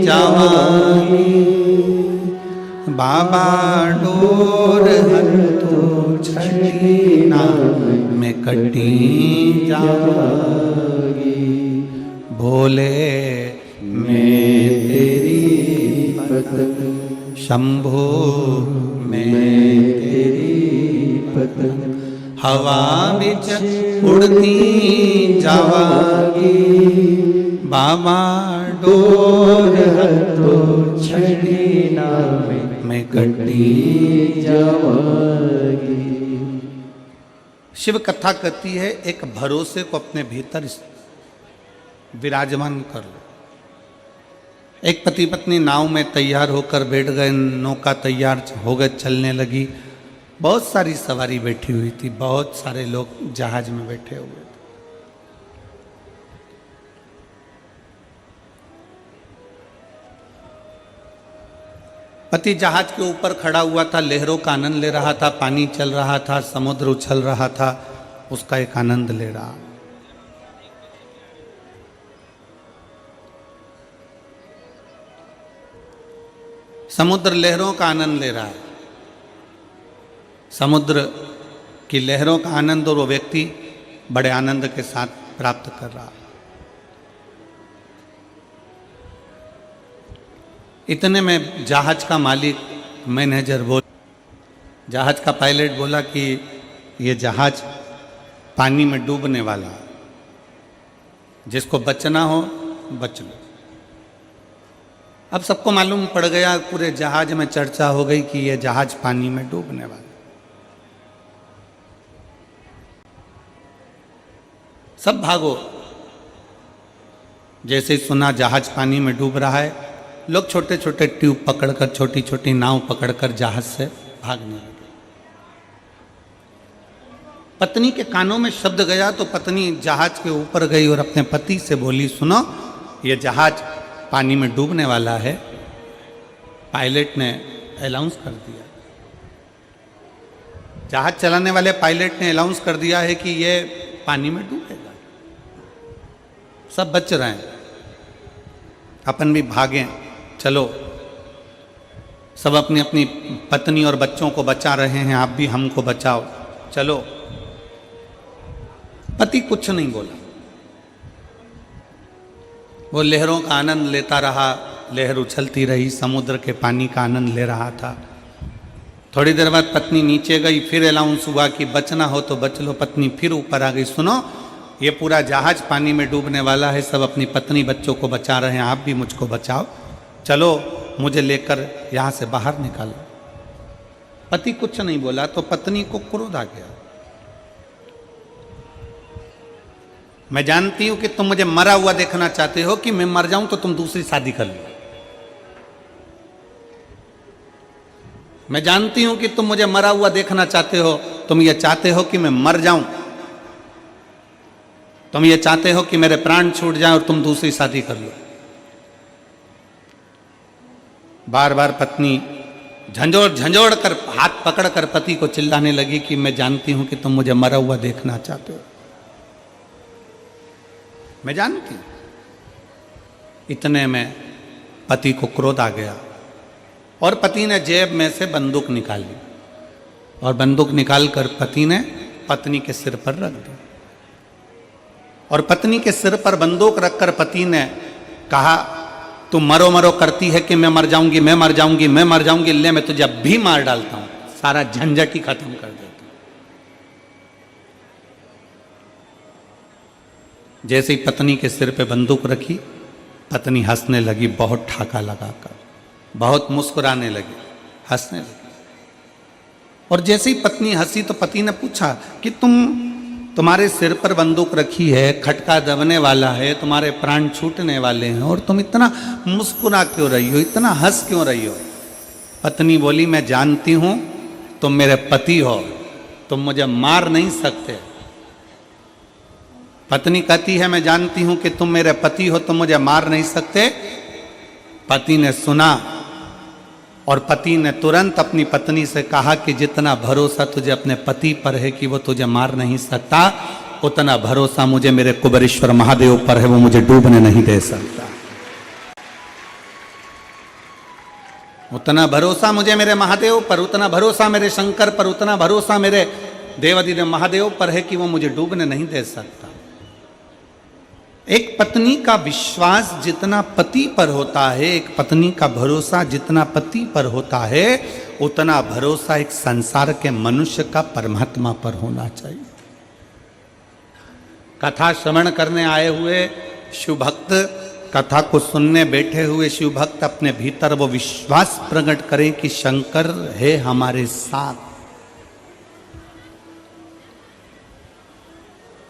जावांगी, बाबा डोर तो छठी ना में कटी जावांगी, भोले मैं तेरी पतंग, शंभो मैं तेरी पतंग, हवा बिच उड़ती जावांगी, बाबा डोर तो छड़ी ना मैं कटी जावांगी। शिव कथा कहती है एक भरोसे को अपने भीतर विराजमान कर लो। एक पति पत्नी नाव में तैयार होकर बैठ गए, नौका तैयार हो गए, चलने लगी। बहुत सारी सवारी बैठी हुई थी, बहुत सारे लोग जहाज में बैठे हुए थे। पति जहाज के ऊपर खड़ा हुआ था, लहरों का आनंद ले रहा था, पानी चल रहा था, समुद्र उछल रहा था, उसका एक आनंद ले रहा। समुद्र लहरों का आनंद ले रहा है, समुद्र की लहरों का आनंद, और वो व्यक्ति बड़े आनंद के साथ प्राप्त कर रहा है। इतने में जहाज का मालिक मैनेजर जहाज का पायलट बोला कि ये जहाज पानी में डूबने वाला, जिसको बचना हो बच लो। अब सबको मालूम पड़ गया, पूरे जहाज में चर्चा हो गई कि यह जहाज पानी में डूबने वाला। सब भागो। जैसे ही सुना जहाज पानी में डूब रहा है, लोग छोटे छोटे ट्यूब पकड़कर, छोटी छोटी नाव पकड़कर जहाज से भागने लगे। पत्नी के कानों में शब्द गया तो पत्नी जहाज के ऊपर गई और अपने पति से बोली, सुनो, ये जहाज पानी में डूबने वाला है। पायलट ने अनाउंस कर दिया, जहाज चलाने वाले पायलट ने अनाउंस कर दिया है कि ये पानी में डूबेगा। सब बच रहे हैं, अपन भी भागें, चलो। सब अपनी अपनी पत्नी और बच्चों को बचा रहे हैं, आप भी हमको बचाओ, चलो। पति कुछ नहीं बोला, वो लहरों का आनंद लेता रहा। लहर उछलती रही, समुद्र के पानी का आनंद ले रहा था। थोड़ी देर बाद पत्नी नीचे गई, फिर अनाउंस हुआ कि बचना हो तो बच लो। पत्नी फिर ऊपर आ गई, सुनो, ये पूरा जहाज पानी में डूबने वाला है, सब अपनी पत्नी बच्चों को बचा रहे हैं, आप भी मुझको बचाओ, चलो मुझे लेकर यहाँ से बाहर निकालो। पति कुछ नहीं बोला तो पत्नी को क्रोध आ गया। मैं जानती हूं कि तुम मुझे मरा हुआ देखना चाहते हो, कि मैं मर जाऊं तो तुम दूसरी शादी कर लो। मैं जानती हूं कि तुम मुझे मरा हुआ देखना चाहते हो, तुम ये चाहते हो कि मैं मर जाऊं, तुम ये चाहते हो कि मेरे प्राण छूट जाएं और तुम दूसरी शादी कर लो। बार बार पत्नी झंझोड़ झंझोड़ कर, हाथ पकड़ कर पति को चिल्लाने लगी कि मैं जानती हूं कि तुम मुझे मरा हुआ देखना चाहते हो, मैं जानती हूं। इतने में पति को क्रोध आ गया और पति ने जेब में से बंदूक निकाली और बंदूक निकालकर पति ने पत्नी के सिर पर रख दी। और पत्नी के सिर पर बंदूक रखकर पति ने कहा, तू मरो मरो करती है कि मैं मर जाऊंगी, मैं मर जाऊंगी, मैं मर जाऊंगी, ले मैं तुझे अब भी मार डालता हूं, सारा झंझट ही खत्म कर देता हूं। जैसे ही पत्नी के सिर पे बंदूक रखी, पत्नी हंसने लगी, बहुत ठाका लगाकर, बहुत मुस्कुराने लगी, हंसने लगी। और जैसे ही पत्नी हंसी तो पति ने पूछा कि तुम्हारे सिर पर बंदूक रखी है, खटका दबने वाला है, तुम्हारे प्राण छूटने वाले हैं, और तुम इतना मुस्कुरा क्यों रही हो, इतना हंस क्यों रही हो? पत्नी बोली, मैं जानती हूं तुम मेरे पति हो, तुम मुझे मार नहीं सकते। पत्नी कहती है, मैं जानती हूं कि तुम मेरे पति हो, तुम मुझे मार नहीं सकते। पति ने सुना और पति ने तुरंत अपनी पत्नी से कहा कि जितना भरोसा तुझे अपने पति पर है कि वो तुझे मार नहीं सकता, उतना भरोसा मुझे मेरे कुबेरेश्वर महादेव पर है, वो मुझे डूबने नहीं दे सकता। उतना भरोसा मुझे मेरे महादेव पर, उतना भरोसा मेरे शंकर पर, उतना भरोसा मेरे देवादिदेव महादेव पर है कि वो मुझे डूबने नहीं दे सकता। एक पत्नी का विश्वास जितना पति पर होता है, एक पत्नी का भरोसा जितना पति पर होता है, उतना भरोसा एक संसार के मनुष्य का परमात्मा पर होना चाहिए। कथा श्रवण करने आए हुए शिव भक्त, कथा को सुनने बैठे हुए शिव भक्त अपने भीतर वो विश्वास प्रकट करें कि शंकर है हमारे साथ,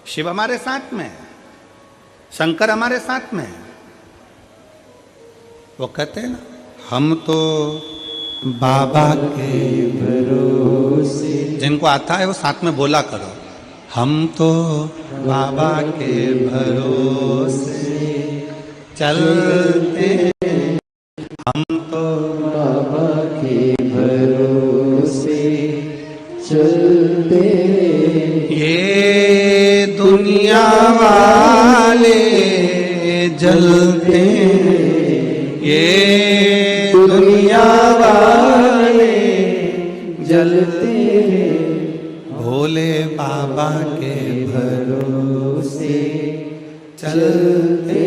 शिव हमारे साथ में है, शंकर हमारे साथ में है। वो कहते हैं ना, हम तो बाबा के भरोसे, जिनको आता है वो साथ में बोला करो, हम तो बाबा के भरोसे चलते, हम तो बाबा के भरोसे चलते, ये दुनिया वाले जलते, ये दुनिया वाले जलते, भोले बाबा के भरोसे चलते,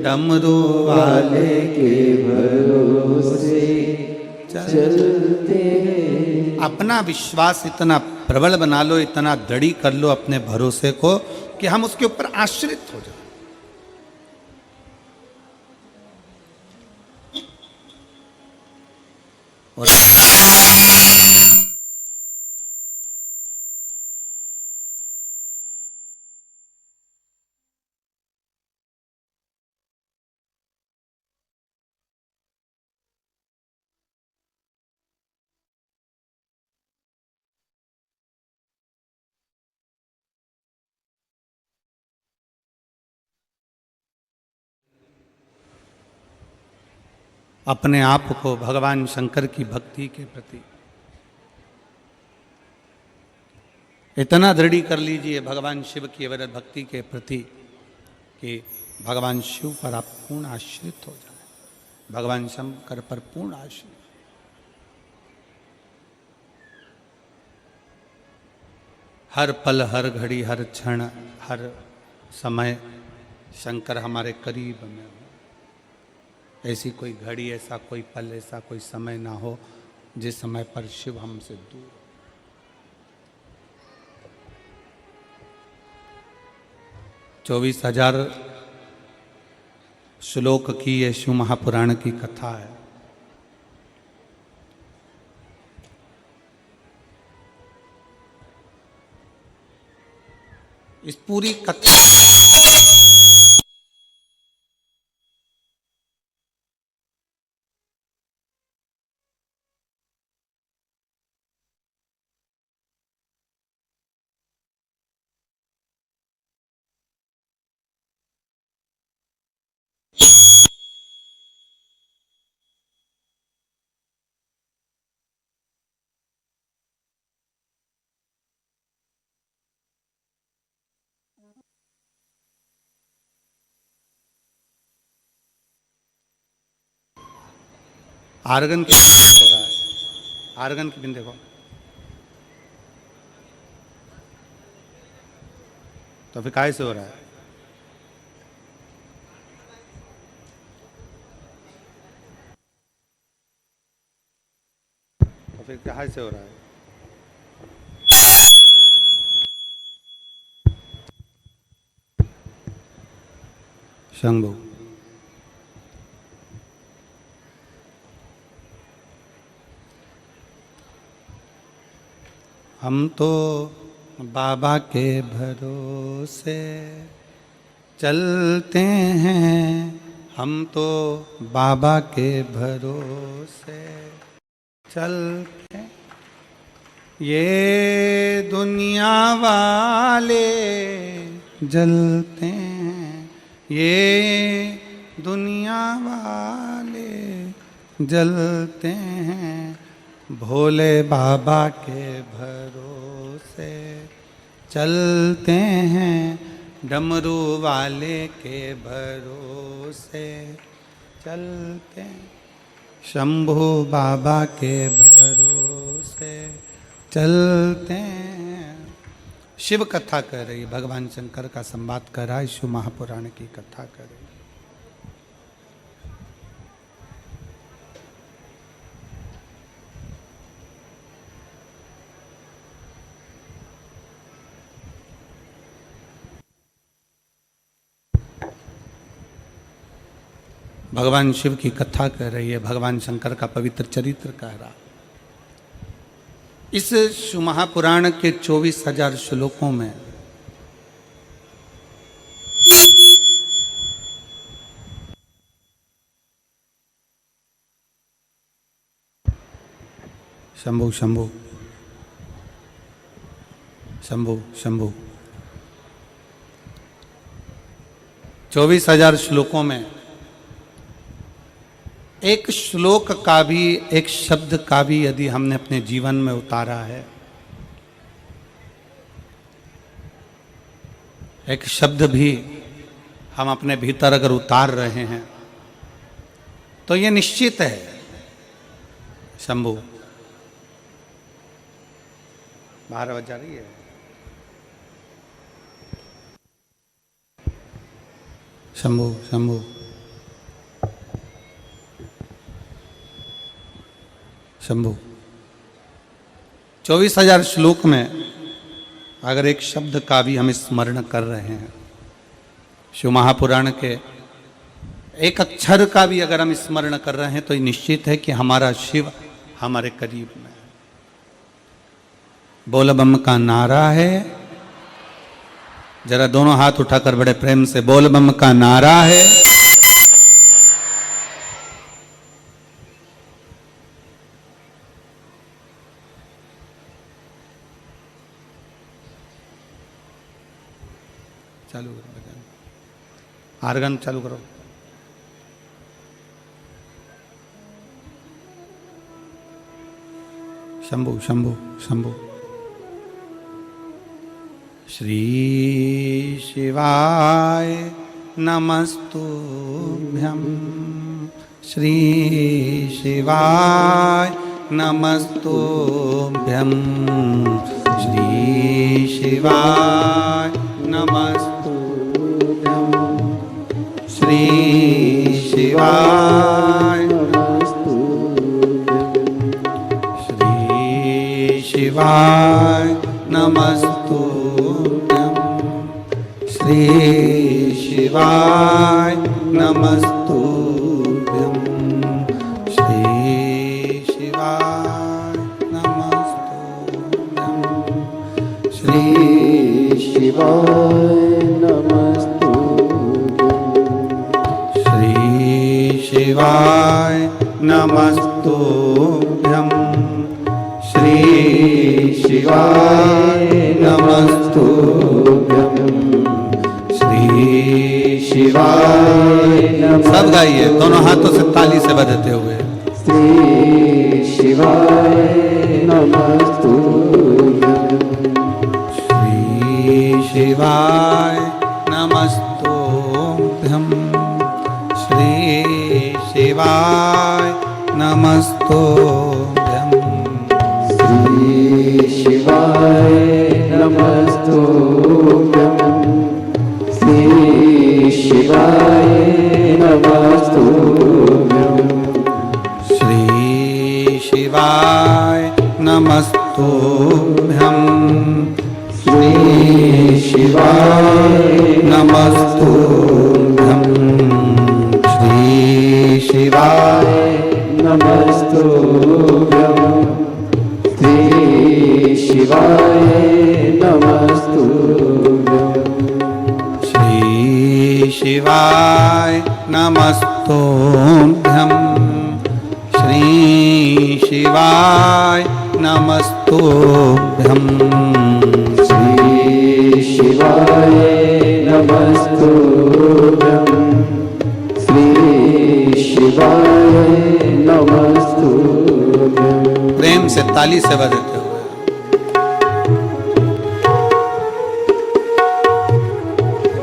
डमरू वाले के भरोसे चलते। अपना विश्वास इतना प्रबल बना लो, इतना दृढ़ कर लो अपने भरोसे को कि हम उसके ऊपर आश्रित हो जाए। और अपने आप को भगवान शंकर की भक्ति के प्रति इतना दृढ़ कर लीजिए, भगवान शिव की अविरत भक्ति के प्रति, कि भगवान शिव पर आप पूर्ण आश्रित हो जाए, भगवान शंकर पर पूर्ण आश्रित। हर पल, हर घड़ी, हर क्षण, हर समय शंकर हमारे करीब में हो। ऐसी कोई घड़ी, ऐसा कोई पल, ऐसा कोई समय ना हो जिस समय पर शिव हमसे दूर। 24,000 श्लोक की ये शिव महापुराण की कथा है। इस पूरी कथा आर्गन की हो रहा है, आर्गन की बिन देखो, तो फिर काय से हो रहा है? तो फिर क्या से हो रहा है? शंभु, हम तो बाबा के भरोसे चलते हैं, हम तो बाबा के भरोसे चलते। ये दुनिया वाले जलते हैं, ये दुनिया वाले जलते हैं, भोले बाबा के भरोसे चलते हैं, डमरू वाले के भरोसे चलते हैं, शंभू बाबा के भरोसे चलते हैं। शिव कथा कर रही, भगवान शंकर का संवाद कर रहा है, शिव महापुराण की कथा कर रही। भगवान शिव की कथा कर रही है, भगवान शंकर का पवित्र चरित्र कह रहा। इस शिव महापुराण के 24,000 श्लोकों में शंभु शंभु शंभु शंभु 24,000 श्लोकों में एक श्लोक का भी, एक शब्द का भी यदि हमने अपने जीवन में उतारा है, एक शब्द भी हम अपने भीतर अगर उतार रहे हैं तो ये निश्चित है शंभु 12 बज जा रही है। शंभु शंभु शंभु 24,000 श्लोक में अगर एक शब्द का भी हम स्मरण कर रहे हैं, शिव महापुराण के एक अक्षर का भी अगर हम स्मरण कर रहे हैं, तो ये निश्चित है कि हमारा शिव हमारे करीब में है। बोल बम का नारा है, जरा दोनों हाथ उठाकर बड़े प्रेम से बोल बम का नारा है। चालू करो, आर्गन चालू करो। शंभु शंभु शंभु। श्री शिवाय नमस्तुभ्यं, श्री शिवाय नमस्तुभ्यं, श्री शिवाय नमस्तुभ्यं, श्री शिवाय शिवाय नमस्तुभ्यं, श्री शिवाय नमस्तुभ्यं, श्री शिवाय नमस्तुभ्यं, श्री शिवाय नमस्तुभ्यं, श्री शिवाय नमस्तुभ्यं, श्री शिवाय नमस्तुभ्यं, श्री शिवाय नमस्तुभ्यं। सब गाइए दोनों हाथों से ताली से बजाते हुए। श्री शिवाय नमस्तुभ्यं, श्री शिवाय नमस्तुभ्यं, श्री शिवाय नमस्तुभ्यं, श्री शिवाय नमस्तुभ्यं, श्री शिवाय नमस्तुभ्यं, श्री शिवाय नमस्तुभ्यं, श्री शिवाय नमस्तुभ्यं, श्री शिवाय नमस्तुभ्यं, श्री शिवाय नमस्तुभ्यं, श्री शिवाय नमस्तुभ्यं, श्री शिवाय नमस्तुभ्यं, श्री शिवाय नमस्तुभ्यं, श्री शिवाय नमस्तुभ्यं। प्रेम से ताली से बजाते हुए।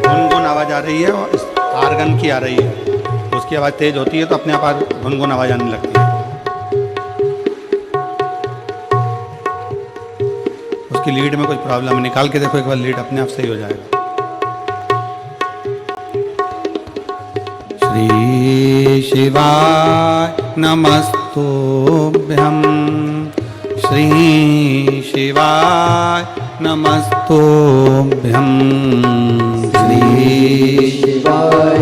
गुनगुन आवाज आ रही है और इस आर्गन की आ रही है, उसकी आवाज तेज होती है तो अपने आप गुनगुन आवाज आने लगती है। उसकी लीड में कुछ प्रॉब्लम है, निकाल के देखो एक बार, लीड अपने आप सही हो जाएगा। श्री शिवाय नमस्तुभ्यं, श्री शिवाय नमस्तुभ्यं, श्री शिवाय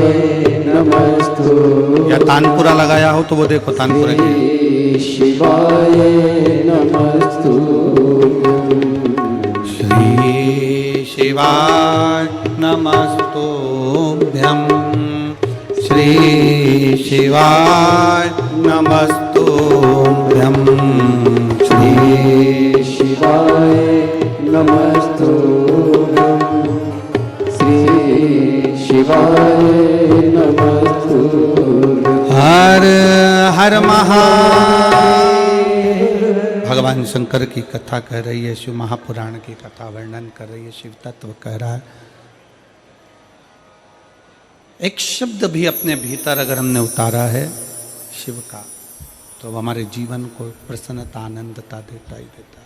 नमस्तुभ्यं। या तानपुरा लगाया हो तो वो देखो तानपुरा की। शिवाय नमस्तुभ्यं, श्री शिवाय नमस्तुभ्यं, श्री शिवाय नमस्तुभ्यं, श्री शिवाय नमस्तुभ्यं, श्री शिवाय नमस्तुभ्यं। हर हर महादेव। भगवान शंकर की कथा कह रही है, शिव महापुराण की कथा वर्णन कर रही है, शिव तत्व कह रहा है। एक शब्द भी अपने भीतर अगर हमने उतारा है शिव का, तो वो हमारे जीवन को प्रसन्नता आनंदता देता ही देता।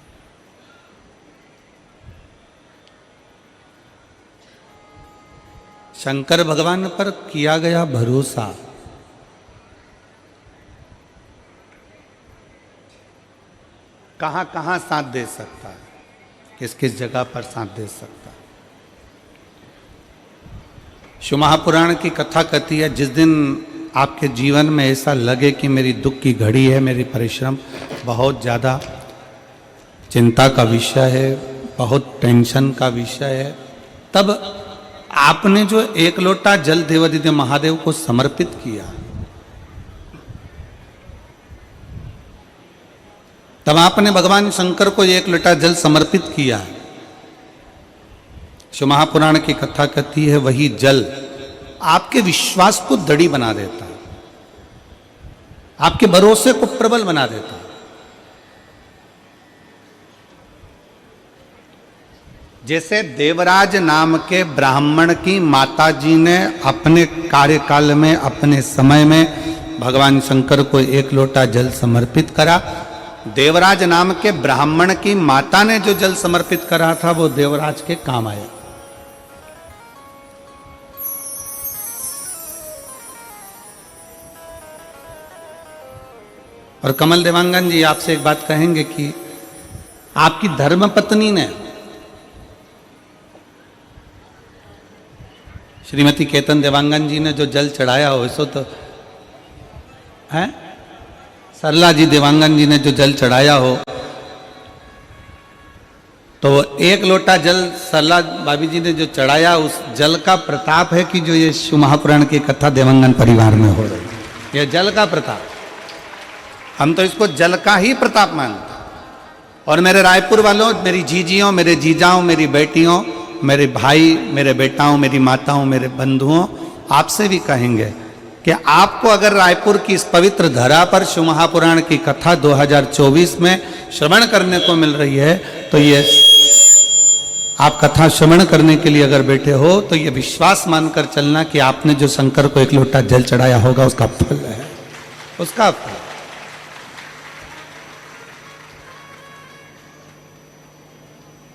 शंकर भगवान पर किया गया भरोसा कहाँ कहाँ साथ दे सकता है, किस किस जगह पर साथ दे सकता है। शिव महापुराण की कथा कहती है, जिस दिन आपके जीवन में ऐसा लगे कि मेरी दुख की घड़ी है, मेरी परिश्रम बहुत ज़्यादा चिंता का विषय है, बहुत टेंशन का विषय है, तब आपने जो एक लोटा जल देवादिदेव महादेव को समर्पित किया, तब आपने भगवान शंकर को एक लोटा जल समर्पित किया। शिव महापुराण की कथा कहती है, वही जल आपके विश्वास को दृढ़ बना देता है, आपके भरोसे को प्रबल बना देता है। जैसे देवराज नाम के ब्राह्मण की माताजी ने अपने कार्यकाल में, अपने समय में भगवान शंकर को एक लोटा जल समर्पित करा, देवराज नाम के ब्राह्मण की माता ने जो जल समर्पित करा था वो देवराज के काम आया। और कमल देवांगन जी आपसे एक बात कहेंगे कि आपकी धर्मपत्नी ने, श्रीमती केतन देवांगन जी ने जो जल चढ़ाया हो, इसो तो है, सरला जी देवांगन जी ने जो जल चढ़ाया हो, तो एक लोटा जल सरला भाभी जी ने जो चढ़ाया, उस जल का प्रताप है कि जो ये शिव महापुराण की कथा देवांगन परिवार में हो रही है। यह जल का प्रताप, हम तो इसको जल का ही प्रताप मानते। और मेरे रायपुर वालों, मेरी जीजियों, मेरे जीजाओं, मेरी बेटियों, मेरे भाई, मेरे बेटाओं, मेरी माताओं, मेरे बंधुओं, आपसे भी कहेंगे कि आपको अगर रायपुर की इस पवित्र धरा पर शिव महापुराण की कथा 2024 में श्रवण करने को मिल रही है, तो ये आप कथा श्रवण करने के लिए अगर बैठे हो, तो ये विश्वास मानकर चलना कि आपने जो शंकर को एक लोटा जल चढ़ाया होगा, उसका फल है, उसका फल।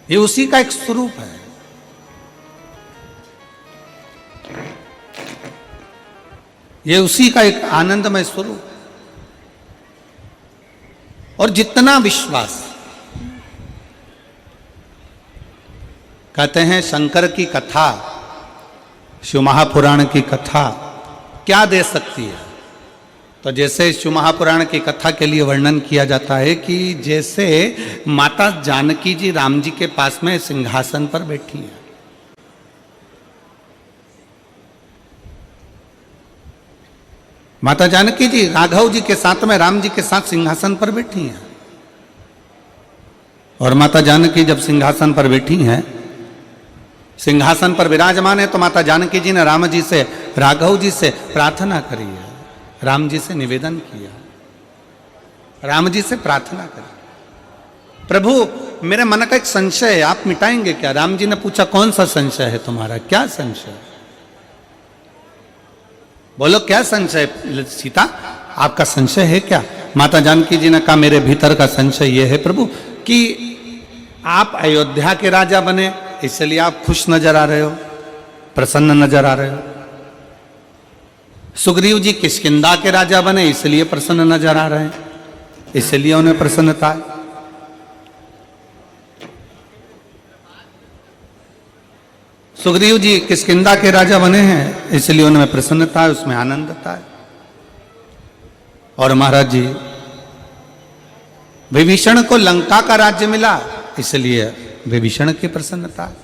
ये उसी का एक स्वरूप है। ये उसी का एक आनंदमय स्वरूप। और जितना विश्वास, कहते हैं शंकर की कथा, शिव महापुराण की कथा क्या दे सकती है, तो जैसे शिव महापुराण की कथा के लिए वर्णन किया जाता है कि जैसे माता जानकी जी राम जी के पास में सिंहासन पर बैठी हैं, माता जानकी जी राघव जी के साथ में राम जी के साथ सिंहासन पर बैठी हैं। और माता जानकी जब सिंहासन पर बैठी हैं, सिंहासन पर विराजमान है, तो माता जानकी जी ने राम जी से, राघव जी से प्रार्थना करी है, राम जी से निवेदन किया, राम जी से प्रार्थना करी, प्रभु मेरे मन का एक संशय है, आप मिटाएंगे क्या? राम जी ने पूछा, कौन सा संशय है तुम्हारा, क्या संशय? बोलो क्या संशय सीता, आपका संशय है क्या? माता जानकी जी ने कहा, मेरे भीतर का संशय यह है प्रभु कि आप अयोध्या के राजा बने, इसलिए आप खुश नजर आ रहे हो, प्रसन्न नजर आ रहे हो। सुग्रीव जी किष्किंधा के राजा बने, इसलिए प्रसन्न नजर आ रहे हैं, इसलिए उन्हें प्रसन्नता है। सुग्रीव जी किष्किंधा के राजा बने हैं, इसलिए उनमें प्रसन्नता है, उसमें आनंदता है। और महाराज जी विभीषण को लंका का राज्य मिला, इसलिए विभीषण की प्रसन्नता है।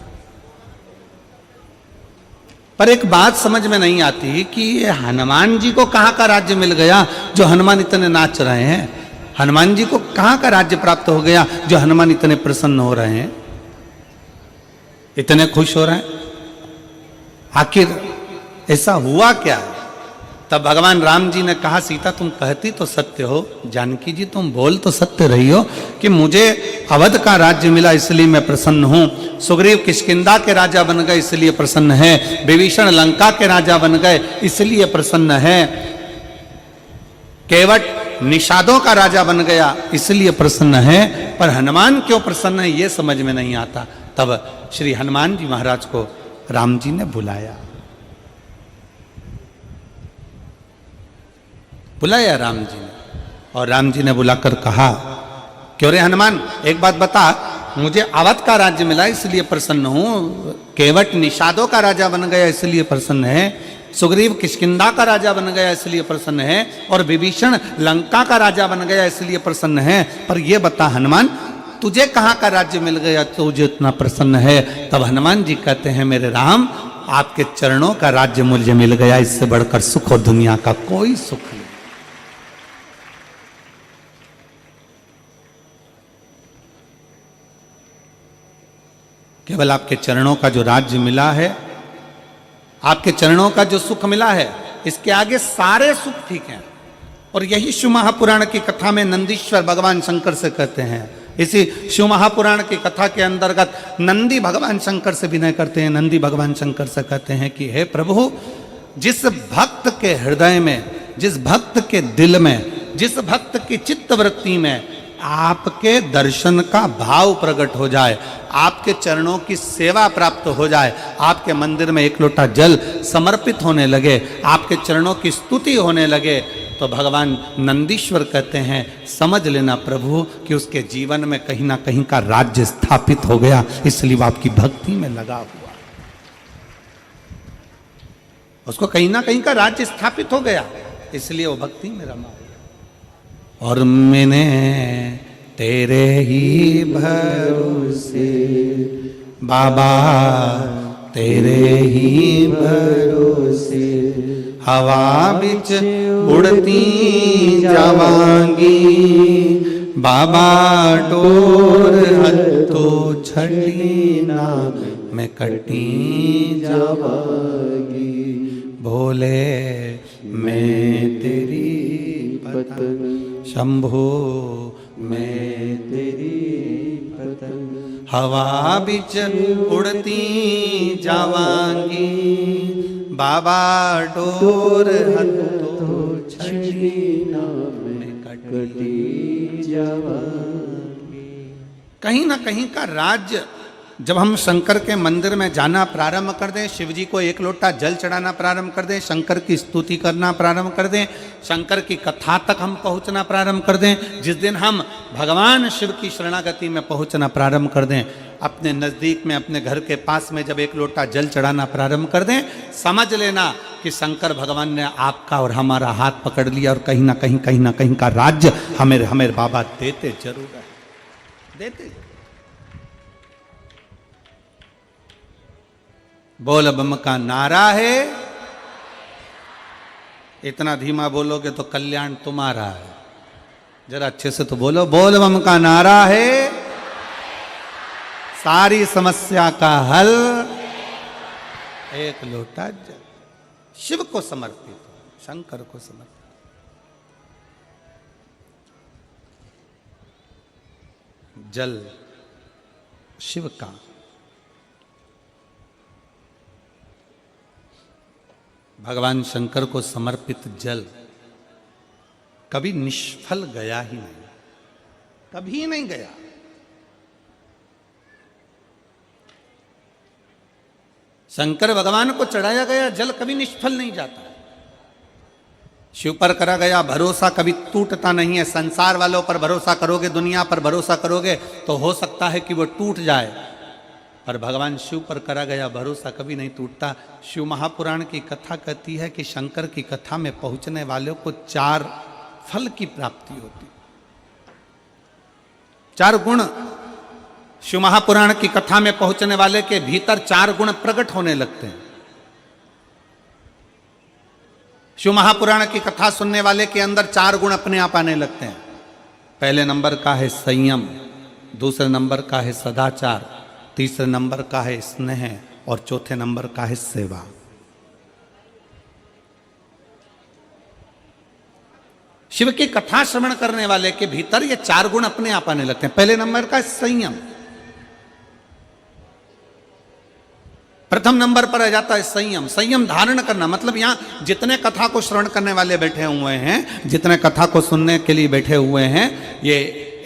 पर एक बात समझ में नहीं आती कि ये हनुमान जी को कहां का राज्य मिल गया जो हनुमान इतने नाच रहे हैं, हनुमान जी को कहां का राज्य प्राप्त हो गया जो हनुमान इतने प्रसन्न हो रहे हैं, इतने खुश हो रहे हैं। आखिर ऐसा हुआ क्या? तब भगवान राम जी ने कहा, सीता तुम कहती तो सत्य हो, जानकी जी तुम बोल तो सत्य रही हो कि मुझे अवध का राज्य मिला इसलिए मैं प्रसन्न हूं, सुग्रीव किष्किंधा के राजा बन गए इसलिए प्रसन्न है, विभीषण लंका के राजा बन गए इसलिए प्रसन्न है, केवट निषादों का राजा बन गया इसलिए प्रसन्न है। पर हनुमान क्यों प्रसन्न है ये समझ में नहीं आता। तब श्री हनुमान जी महाराज को राम जी ने बुलाया, बुलाया राम जी ने, और राम जी ने बुलाकर कहा क्यों रे हनुमान, एक बात बता, मुझे अवध का राज्य मिला इसलिए प्रसन्न हूं, केवट निषादों का राजा बन गया इसलिए प्रसन्न है, सुग्रीव किष्किंधा का राजा बन गया इसलिए प्रसन्न है, और विभीषण लंका का राजा बन गया इसलिए प्रसन्न है। पर यह बता हनुमान, तुझे कहां का राज्य मिल गया तुझे इतना प्रसन्न है? तब हनुमान जी कहते हैं, मेरे राम, आपके चरणों का राज्य मुझे मिल गया, इससे बढ़कर सुख और दुनिया का कोई सुख नहीं। केवल आपके चरणों का जो राज्य मिला है, आपके चरणों का जो सुख मिला है, इसके आगे सारे सुख ठीक हैं। और यही शिव महापुराण की कथा में नंदीश्वर भगवान शंकर से कहते हैं, इसी शिव महापुराण की कथा के अंतर्गत नंदी भगवान शंकर से विनय करते हैं, नंदी भगवान शंकर से कहते हैं कि हे प्रभु, जिस भक्त के हृदय में, जिस भक्त के दिल में, जिस भक्त की चित्तवृत्ति में आपके दर्शन का भाव प्रकट हो जाए, आपके चरणों की सेवा प्राप्त हो जाए, आपके मंदिर में एक लोटा जल समर्पित होने लगे, आपके चरणों की स्तुति होने लगे, तो भगवान नंदीश्वर कहते हैं, समझ लेना प्रभु कि उसके जीवन में कहीं ना कहीं का राज्य स्थापित हो गया, इसलिए वो आपकी भक्ति में लगा हुआ, उसको कहीं ना कहीं का राज्य स्थापित हो गया, इसलिए वो भक्ति में रमा हुआ। और मैंने तेरे ही भरोसे बाबा, तेरे ही भरोसे हवा बिच उड़ती जावांगी, बाबा डोर हथो छड़ी ना मैं कटी जावांगी, भोले मैं तेरी पतंग, शंभो मैं तेरी पतंग, हवा बिच उड़ती जावांगी, बाबा डोर हथो छड़ी ना मैं कटी जावांगी। कहीं ना कहीं का राज्य जब हम शंकर के मंदिर में जाना प्रारंभ कर दें, शिव जी को एक लोटा जल चढ़ाना प्रारंभ कर दें, शंकर की स्तुति करना प्रारंभ कर दें, शंकर की कथा तक हम पहुंचना प्रारंभ कर दें, जिस दिन हम भगवान शिव की शरणागति में पहुंचना प्रारंभ कर दें, अपने नज़दीक में, अपने घर के पास में जब एक लोटा जल चढ़ाना प्रारंभ कर दें, समझ लेना कि शंकर भगवान ने आपका और हमारा हाथ पकड़ लिया, और कहीं ना कहीं का राज्य हमें बाबा देते जरूर है, देते। बोल बम का नारा है, इतना धीमा बोलोगे तो कल्याण तुम्हारा है, जरा अच्छे से तो बोलो, बोल बम का नारा है, सारी समस्या का हल एक लोटा जल, शिव को समर्पित, शंकर को समर्पित। जल शिव का, भगवान शंकर को समर्पित जल कभी निष्फल गया ही नहीं, कभी नहीं गया। शंकर भगवान को चढ़ाया गया जल कभी निष्फल नहीं जाता, शिव पर करा गया भरोसा कभी टूटता नहीं है। संसार वालों पर भरोसा करोगे, दुनिया पर भरोसा करोगे तो हो सकता है कि वो टूट जाए, पर भगवान शिव पर करा गया भरोसा कभी नहीं टूटता। शिव महापुराण की कथा कहती है कि शंकर की कथा में पहुंचने वालों को 4 फल की प्राप्ति होती, 4 गुण। शिव महापुराण की कथा में पहुंचने वाले के भीतर 4 गुण प्रकट होने लगते हैं। शिव महापुराण की कथा सुनने वाले के अंदर 4 गुण अपने आप आने लगते हैं। पहले नंबर का है संयम, दूसरे नंबर का है सदाचार, तीसरे नंबर का है स्नेह और चौथे नंबर का है सेवा। शिव की कथा श्रवण करने वाले के भीतर ये 4 गुण अपने आप आने लगते हैं। पहले नंबर का है संयम, प्रथम नंबर पर आ जाता है संयम। संयम धारण करना मतलब यहां जितने कथा को श्रवण करने वाले बैठे हुए हैं, जितने कथा को सुनने के लिए बैठे हुए हैं, ये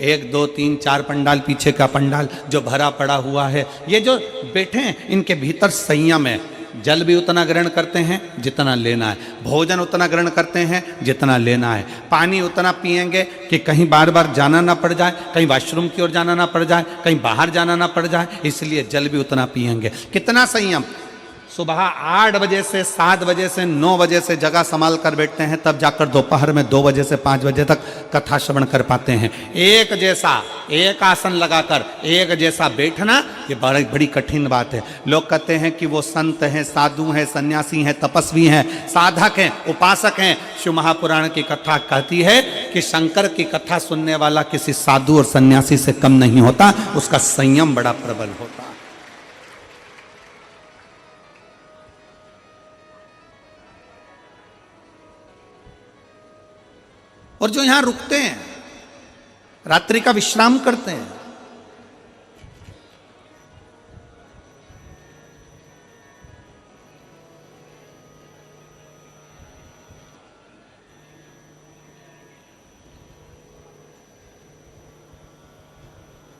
1 2 3 4 पंडाल, पीछे का पंडाल जो भरा पड़ा हुआ है, ये जो बैठे हैं इनके भीतर संयम है। जल भी उतना ग्रहण करते हैं जितना लेना है, भोजन उतना ग्रहण करते हैं जितना लेना है, पानी उतना पिएंगे कि कहीं बार बार जाना ना पड़ जाए, कहीं वॉशरूम की ओर जाना ना पड़ जाए, कहीं बाहर जाना ना पड़ जाए, इसलिए जल भी उतना पिएंगे। कितना संयम, सुबह 8 बजे से 7 बजे से 9 बजे से जगह संभाल कर बैठते हैं, तब जाकर दोपहर में 2 बजे से 5 बजे तक कथा श्रवण कर पाते हैं। एक जैसा एक आसन लगाकर एक जैसा बैठना ये बड़ी कठिन बात है। लोग कहते हैं कि वो संत हैं, साधु हैं, सन्यासी हैं, तपस्वी हैं, साधक हैं, उपासक हैं। शिव महापुराण की कथा कहती है कि शंकर की कथा सुनने वाला किसी साधु और सन्यासी से कम नहीं होता, उसका संयम बड़ा प्रबल होता है। और जो यहां रुकते हैं, रात्रि का विश्राम करते हैं,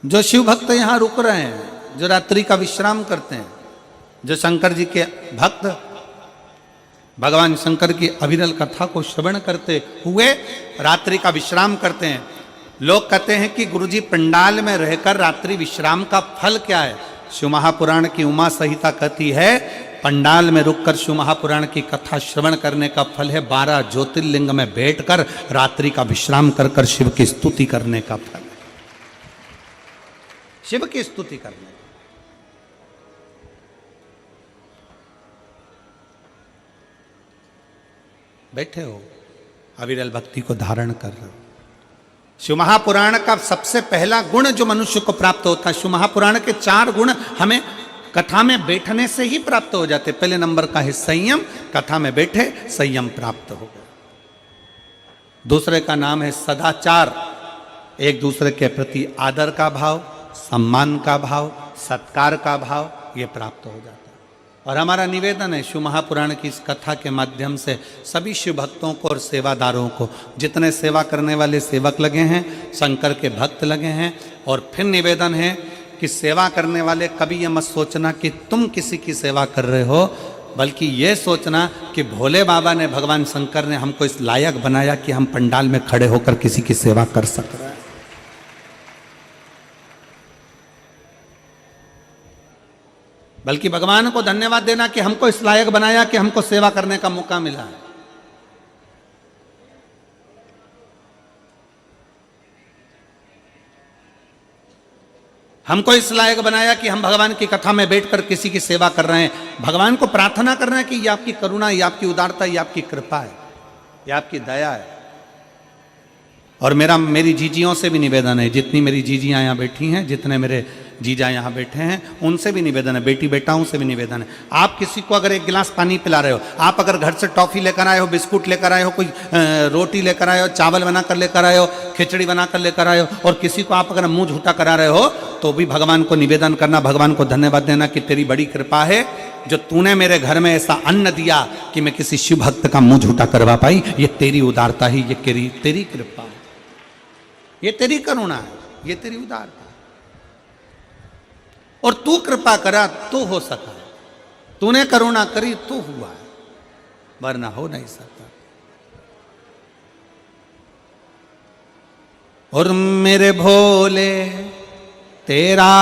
जो शिव भक्त यहां रुक रहे हैं, जो रात्रि का विश्राम करते हैं, जो शंकर जी के भक्त भगवान शंकर की अविरल कथा को श्रवण करते हुए रात्रि का विश्राम करते हैं। लोग कहते हैं कि गुरुजी पंडाल में रहकर रात्रि विश्राम का फल क्या है? शिव महापुराण की उमा संहिता कहती है पंडाल में रुककर शिव महापुराण की कथा श्रवण करने का फल है 12 ज्योतिर्लिंग में बैठकर रात्रि का विश्राम कर कर शिव की स्तुति करने का फल है। शिव की स्तुति करने, बैठे हो अविरल भक्ति को धारण कर रहे हो। शिव महापुराण का सबसे पहला गुण जो मनुष्य को प्राप्त होता है, शिव महापुराण के 4 गुण हमें कथा में बैठने से ही प्राप्त हो जाते। पहले नंबर का है संयम, कथा में बैठे संयम प्राप्त हो गया। दूसरे का नाम है सदाचार, एक दूसरे के प्रति आदर का भाव, सम्मान का भाव, सत्कार का भाव ये प्राप्त हो जाता है। और हमारा निवेदन है शिव महापुराण की इस कथा के माध्यम से सभी शिव भक्तों को और सेवादारों को, जितने सेवा करने वाले सेवक लगे हैं, शंकर के भक्त लगे हैं, और फिर निवेदन है कि सेवा करने वाले कभी ये मत सोचना कि तुम किसी की सेवा कर रहे हो, बल्कि ये सोचना कि भोले बाबा ने, भगवान शंकर ने हमको इस लायक बनाया कि हम पंडाल में खड़े होकर किसी की सेवा कर सक रहे हैं। बल्कि भगवान को धन्यवाद देना कि हमको इस लायक बनाया कि हमको सेवा करने का मौका मिला है। हमको इस लायक बनाया कि हम भगवान की कथा में बैठकर किसी की सेवा कर रहे हैं। भगवान को प्रार्थना कर रहे हैं कि ये आपकी करुणा, ये आपकी उदारता, ये आपकी कृपा है, ये आपकी दया है। और मेरी जीजियों से भी निवेदन है, जितनी मेरी जीजियां यहाँ बैठी हैं, जितने मेरे जीजा यहाँ बैठे हैं, उनसे भी निवेदन है, बेटी बेटाओं से भी निवेदन है। आप किसी को अगर 1 गिलास पानी पिला रहे हो, आप अगर घर से टॉफी लेकर आए हो, बिस्कुट लेकर आए हो, कोई रोटी लेकर आए हो, चावल बनाकर लेकर आए हो, खिचड़ी बनाकर लेकर आए हो, और किसी को आप अगर मुंह झूठा करा रहे हो, तो भी भगवान को निवेदन करना, भगवान को धन्यवाद देना कि तेरी बड़ी कृपा है जो तूने मेरे घर में ऐसा अन्न दिया कि मैं किसी शिव भक्त का मुंह झूठा करवा पाई। ये तेरी उदारता ही, ये तेरी कृपा है, ये तेरी करुणा है, ये तेरी उदारता। और तू कृपा करा तो हो सका, तूने करुणा करी तो हुआ है, वरना हो नहीं सकता। और मेरे भोले तेरा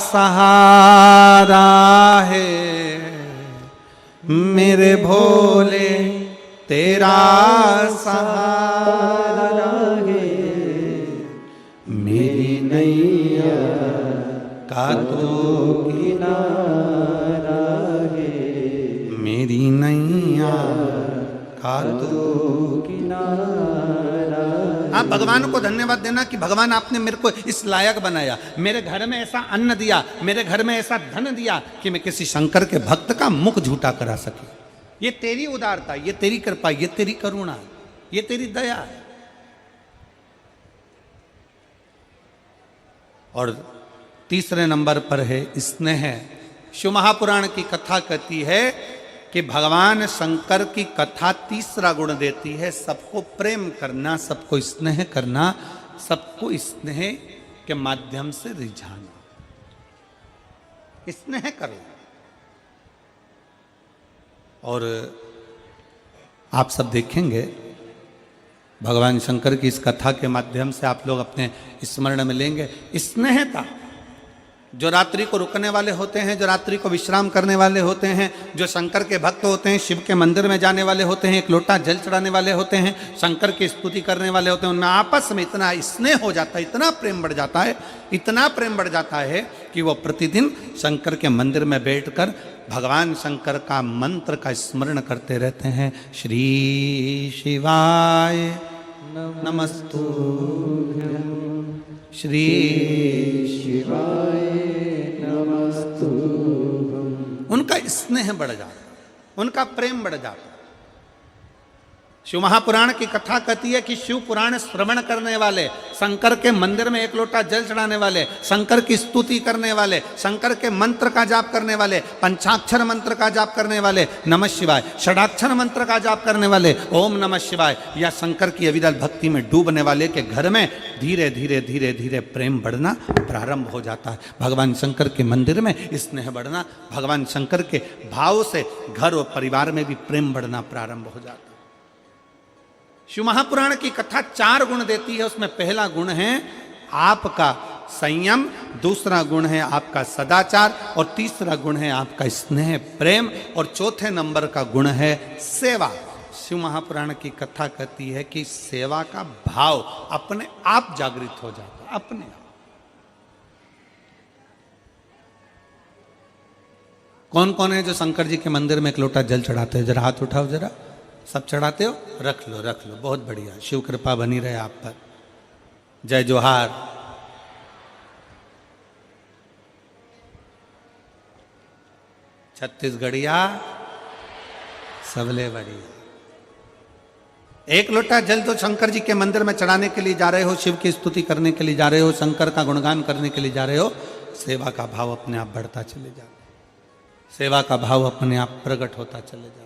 सहारा है, मेरे भोले तेरा सहारा है, मेरी नैया का तो किनारा है, मेरी नैया का तो किनारा। आप भगवान को धन्यवाद देना कि भगवान आपने मेरे को इस लायक बनाया, मेरे घर में ऐसा अन्न दिया, मेरे घर में ऐसा धन दिया कि मैं किसी शंकर के भक्त का मुख झूठा करा सके। ये तेरी उदारता, ये तेरी कृपा, ये तेरी करुणा, ये तेरी दया है। और तीसरे नंबर पर है स्नेह। शिव महापुराण की कथा कहती है कि भगवान शंकर की कथा तीसरा गुण देती है सबको प्रेम करना, सबको स्नेह करना, सबको स्नेह के माध्यम से रिझाना। स्नेह करो, और आप सब देखेंगे भगवान शंकर की इस कथा के माध्यम से आप लोग अपने स्मरण में लेंगे स्नेहता। जो रात्रि को रुकने वाले होते हैं, जो रात्रि को विश्राम करने वाले होते हैं, जो शंकर के भक्त होते हैं, शिव के मंदिर में जाने वाले होते हैं, एक लोटा जल चढ़ाने वाले होते हैं, शंकर की स्तुति करने वाले होते हैं, उनमें आपस में इतना स्नेह हो जाता है, इतना प्रेम बढ़ जाता है, इतना प्रेम बढ़ जाता है कि वो प्रतिदिन शंकर के मंदिर में बैठकर भगवान शंकर का मंत्र का स्मरण करते रहते हैं। श्री शिवाय नमस्तुभ्यं, श्री शिवाय नमस्तुभ्यं। उनका स्नेह बढ़ जाता, उनका प्रेम बढ़ जाता। शिव महापुराण की कथा कहती है कि शिव पुराण श्रवण करने वाले, शंकर के मंदिर में एक लोटा जल चढ़ाने वाले, शंकर की स्तुति करने वाले, शंकर के मंत्र का जाप करने वाले, पंचाक्षर मंत्र का जाप करने वाले, नमः शिवाय, षडाक्षर मंत्र का जाप करने वाले, ओम नमः शिवाय, या शंकर की अविरल भक्ति में डूबने वाले के घर में धीरे धीरे धीरे धीरे प्रेम बढ़ना प्रारंभ हो जाता है। भगवान शंकर के मंदिर में स्नेह बढ़ना, भगवान शंकर के भाव से घर और परिवार में भी प्रेम बढ़ना प्रारंभ हो जाता है। शिव महापुराण की कथा 4 गुण देती है। उसमें पहला गुण है आपका संयम, दूसरा गुण है आपका सदाचार, और तीसरा गुण है आपका स्नेह प्रेम, और चौथे नंबर का गुण है सेवा। शिव महापुराण की कथा कहती है कि सेवा का भाव अपने आप जागृत हो जाता है, अपने आप। कौन कौन है जो शंकर जी के मंदिर में एक लोटा जल चढ़ाते हैं? जरा हाथ उठाओ जरा। सब चढ़ाते हो? रख लो रख लो, बहुत बढ़िया, शिव कृपा बनी रहे आप पर। जय जोहार। छत्तीसगढ़िया सबले बढ़िया। एक लोटा जल तो शंकर जी के मंदिर में चढ़ाने के लिए जा रहे हो, शिव की स्तुति करने के लिए जा रहे हो, शंकर का गुणगान करने के लिए जा रहे हो, सेवा का भाव अपने आप बढ़ता चले जाता, सेवा का भाव अपने आप प्रकट होता चले जाता।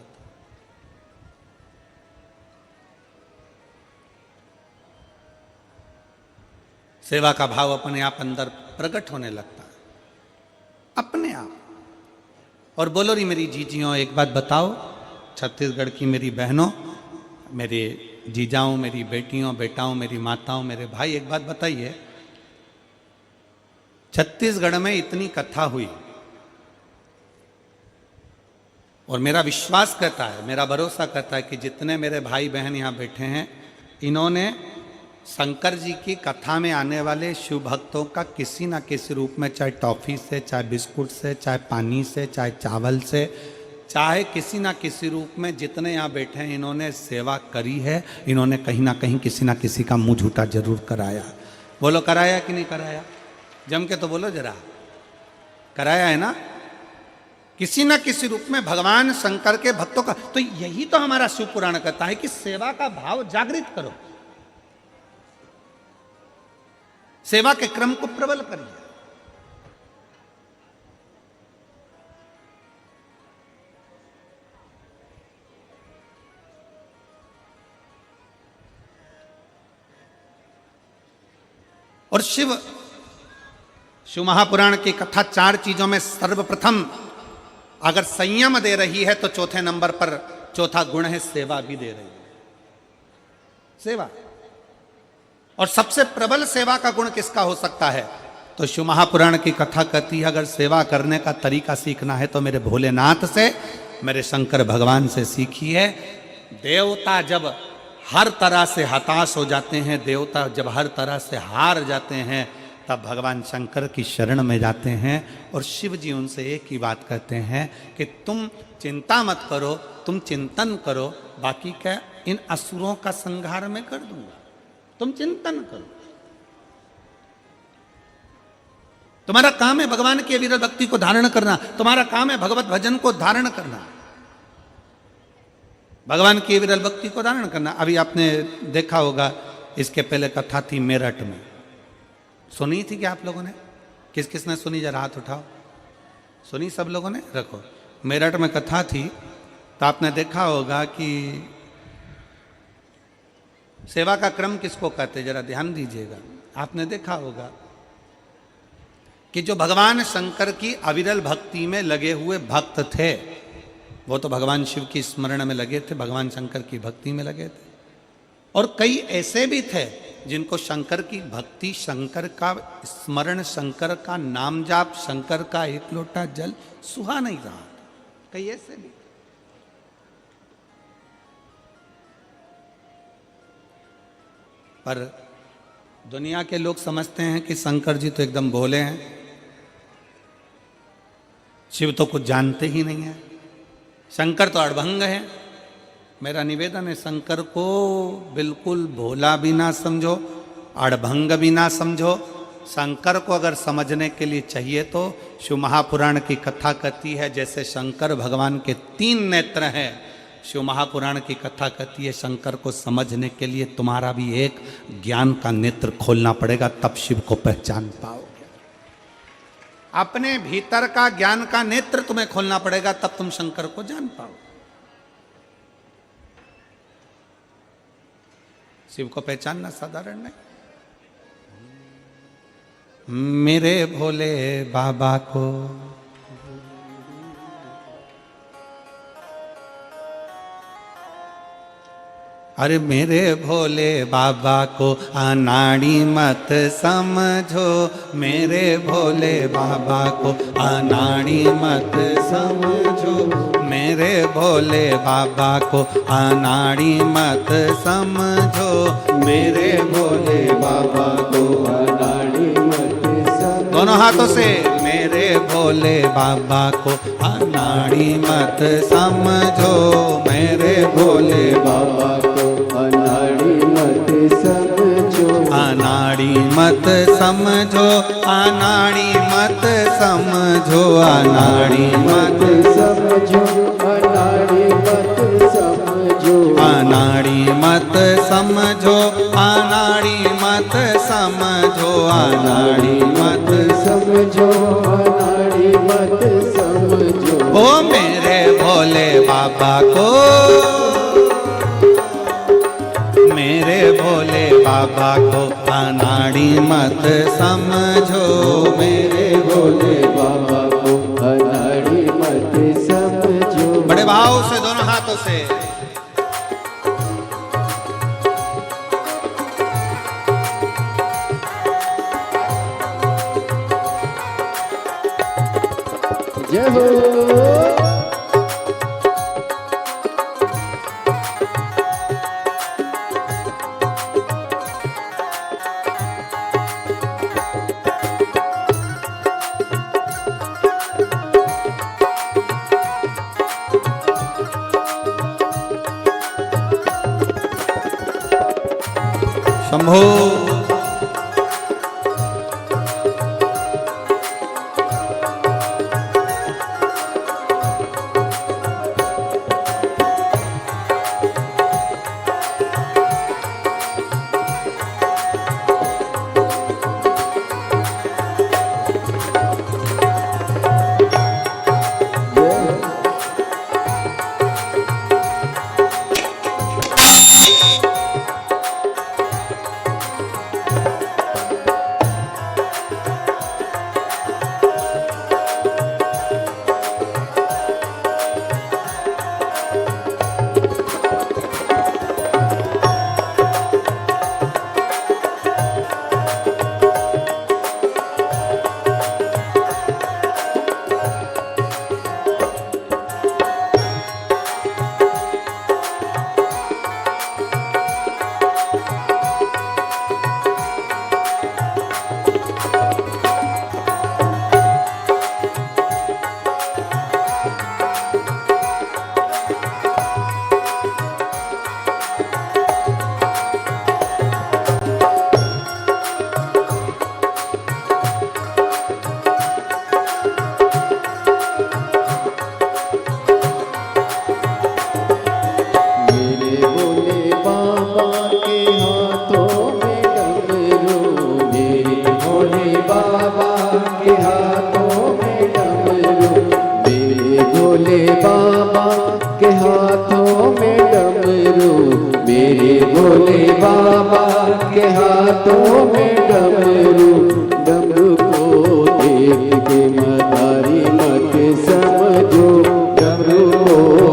सेवा का भाव अपने आप अंदर प्रकट होने लगता है, अपने आप। और बोलो री मेरी जीजियों, एक बात बताओ, छत्तीसगढ़ की मेरी बहनों, मेरे जीजाओं, मेरी बेटियों, बेटाओं, मेरी माताओं, मेरे भाई, एक बात बताइए, छत्तीसगढ़ में इतनी कथा हुई और मेरा विश्वास कहता है, मेरा भरोसा कहता है कि जितने मेरे भाई बहन यहाँ बैठे हैं, इन्होंने शंकर जी की कथा में आने वाले शिव भक्तों का किसी ना किसी रूप में, चाहे टॉफी से, चाहे बिस्कुट से, चाहे पानी से, चाहे चावल से, चाहे किसी ना किसी रूप में, जितने यहाँ बैठे हैं इन्होंने सेवा करी है। इन्होंने कहीं ना कहीं किसी ना किसी का मुंह झूठा जरूर कराया। बोलो कराया कि नहीं कराया? जम के तो बोलो जरा, कराया है ना? किसी ना किसी रूप में भगवान शंकर के भक्तों का। तो यही तो हमारा शिव पुराण कहता है कि सेवा का भाव जागृत करो, सेवा के क्रम को प्रबल करिए। और शिव महापुराण की कथा 4 चीजों में सर्वप्रथम अगर संयम दे रही है तो चौथे नंबर पर चौथा गुण है सेवा भी दे रही है, सेवा। और सबसे प्रबल सेवा का गुण किसका हो सकता है? तो शिव महापुराण की कथा कहती है अगर सेवा करने का तरीका सीखना है तो मेरे भोलेनाथ से, मेरे शंकर भगवान से सीखिए। देवता जब हर तरह से हताश हो जाते हैं, देवता जब हर तरह से हार जाते हैं, तब भगवान शंकर की शरण में जाते हैं और शिव जी उनसे एक ही बात कहते हैं कि तुम चिंता मत करो, तुम चिंतन करो, बाकी क्या इन असुरों का संहार मैं कर दूंगा, तुम चिंतन करो। तुम्हारा काम है भगवान की अविरल भक्ति को धारण करना, तुम्हारा काम है भगवत भजन को धारण करना, भगवान की अविरल भक्ति को धारण करना। अभी आपने देखा होगा, इसके पहले कथा थी मेरठ में, सुनी थी क्या आप लोगों ने? किस किस ने सुनी? जरा हाथ उठाओ। सुनी सब लोगों ने? रखो। मेरठ में कथा थी तो आपने देखा होगा कि सेवा का क्रम किसको कहते, जरा ध्यान दीजिएगा। आपने देखा होगा कि जो भगवान शंकर की अविरल भक्ति में लगे हुए भक्त थे, वो तो भगवान शिव की स्मरण में लगे थे, भगवान शंकर की भक्ति में लगे थे। और कई ऐसे भी थे जिनको शंकर की भक्ति, शंकर का स्मरण, शंकर का नाम जाप, शंकर का एक लोटा जल सुहा नहीं रहा। कई ऐसे भी। पर दुनिया के लोग समझते हैं कि शंकर जी तो एकदम भोले हैं, शिव तो कुछ जानते ही नहीं है, शंकर तो अड़भंग है। मेरा निवेदन है, शंकर को बिल्कुल भोला भी ना समझो, अड़भंग भी ना समझो। शंकर को अगर समझने के लिए चाहिए तो शिव महापुराण की कथा कहती है, जैसे शंकर भगवान के 3 नेत्र हैं, शिव महापुराण की कथा कहती है शंकर को समझने के लिए तुम्हारा भी एक ज्ञान का नेत्र खोलना पड़ेगा, तब शिव को पहचान पाओगे। अपने भीतर का ज्ञान का नेत्र तुम्हें खोलना पड़ेगा, तब तुम शंकर को जान पाओगे। शिव को पहचानना साधारण नहीं। मेरे भोले बाबा को अरे मेरे भोले बाबा को अनाड़ी मत समझो, मेरे भोले बाबा को अनाड़ी मत समझो, मेरे भोले बाबा को अनाड़ी मत समझो, मेरे भोले बाबा को अनाड़ी मत समझो। दोनों हाथों से मेरे भोले बाबा को अनाड़ी मत समझो, मेरे भोले बाबा को अनाड़ी मत समझो, अनाड़ी मत समझो, अनाड़ी मत समझो, अनाड़ी मत समझो, अनाड़ी मत समझो, अनाड़ी मत समझो, अनाड़ी मत समझो, अनाड़ी मत समझो, अनाड़ी मत समझो। ओ मेरे भोले बाबा को, मेरे भोले बाबा को अनाड़ी मत समझो, मेरे भोले बाबा को अनाड़ी मत समझो। बड़े भाव से दोनों हाथों से जय हो। शंभो। देख के मदारी मत समझो, डमरू को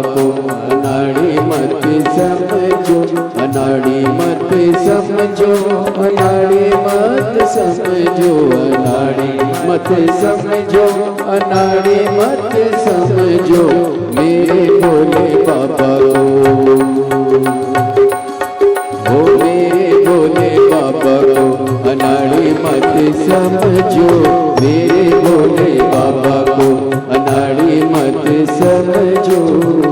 को अनाड़ी मत समझो, अनाड़ी मत समझो, अनाड़ी मत समझो, अनाड़ी मत समझो, अनाड़ी मत समझो मेरे भोले बाबा को। ओ मेरे भोले बाबा को अनाड़ी मत समझो, मेरे भोले बाबा को अनाड़ी मत समझो।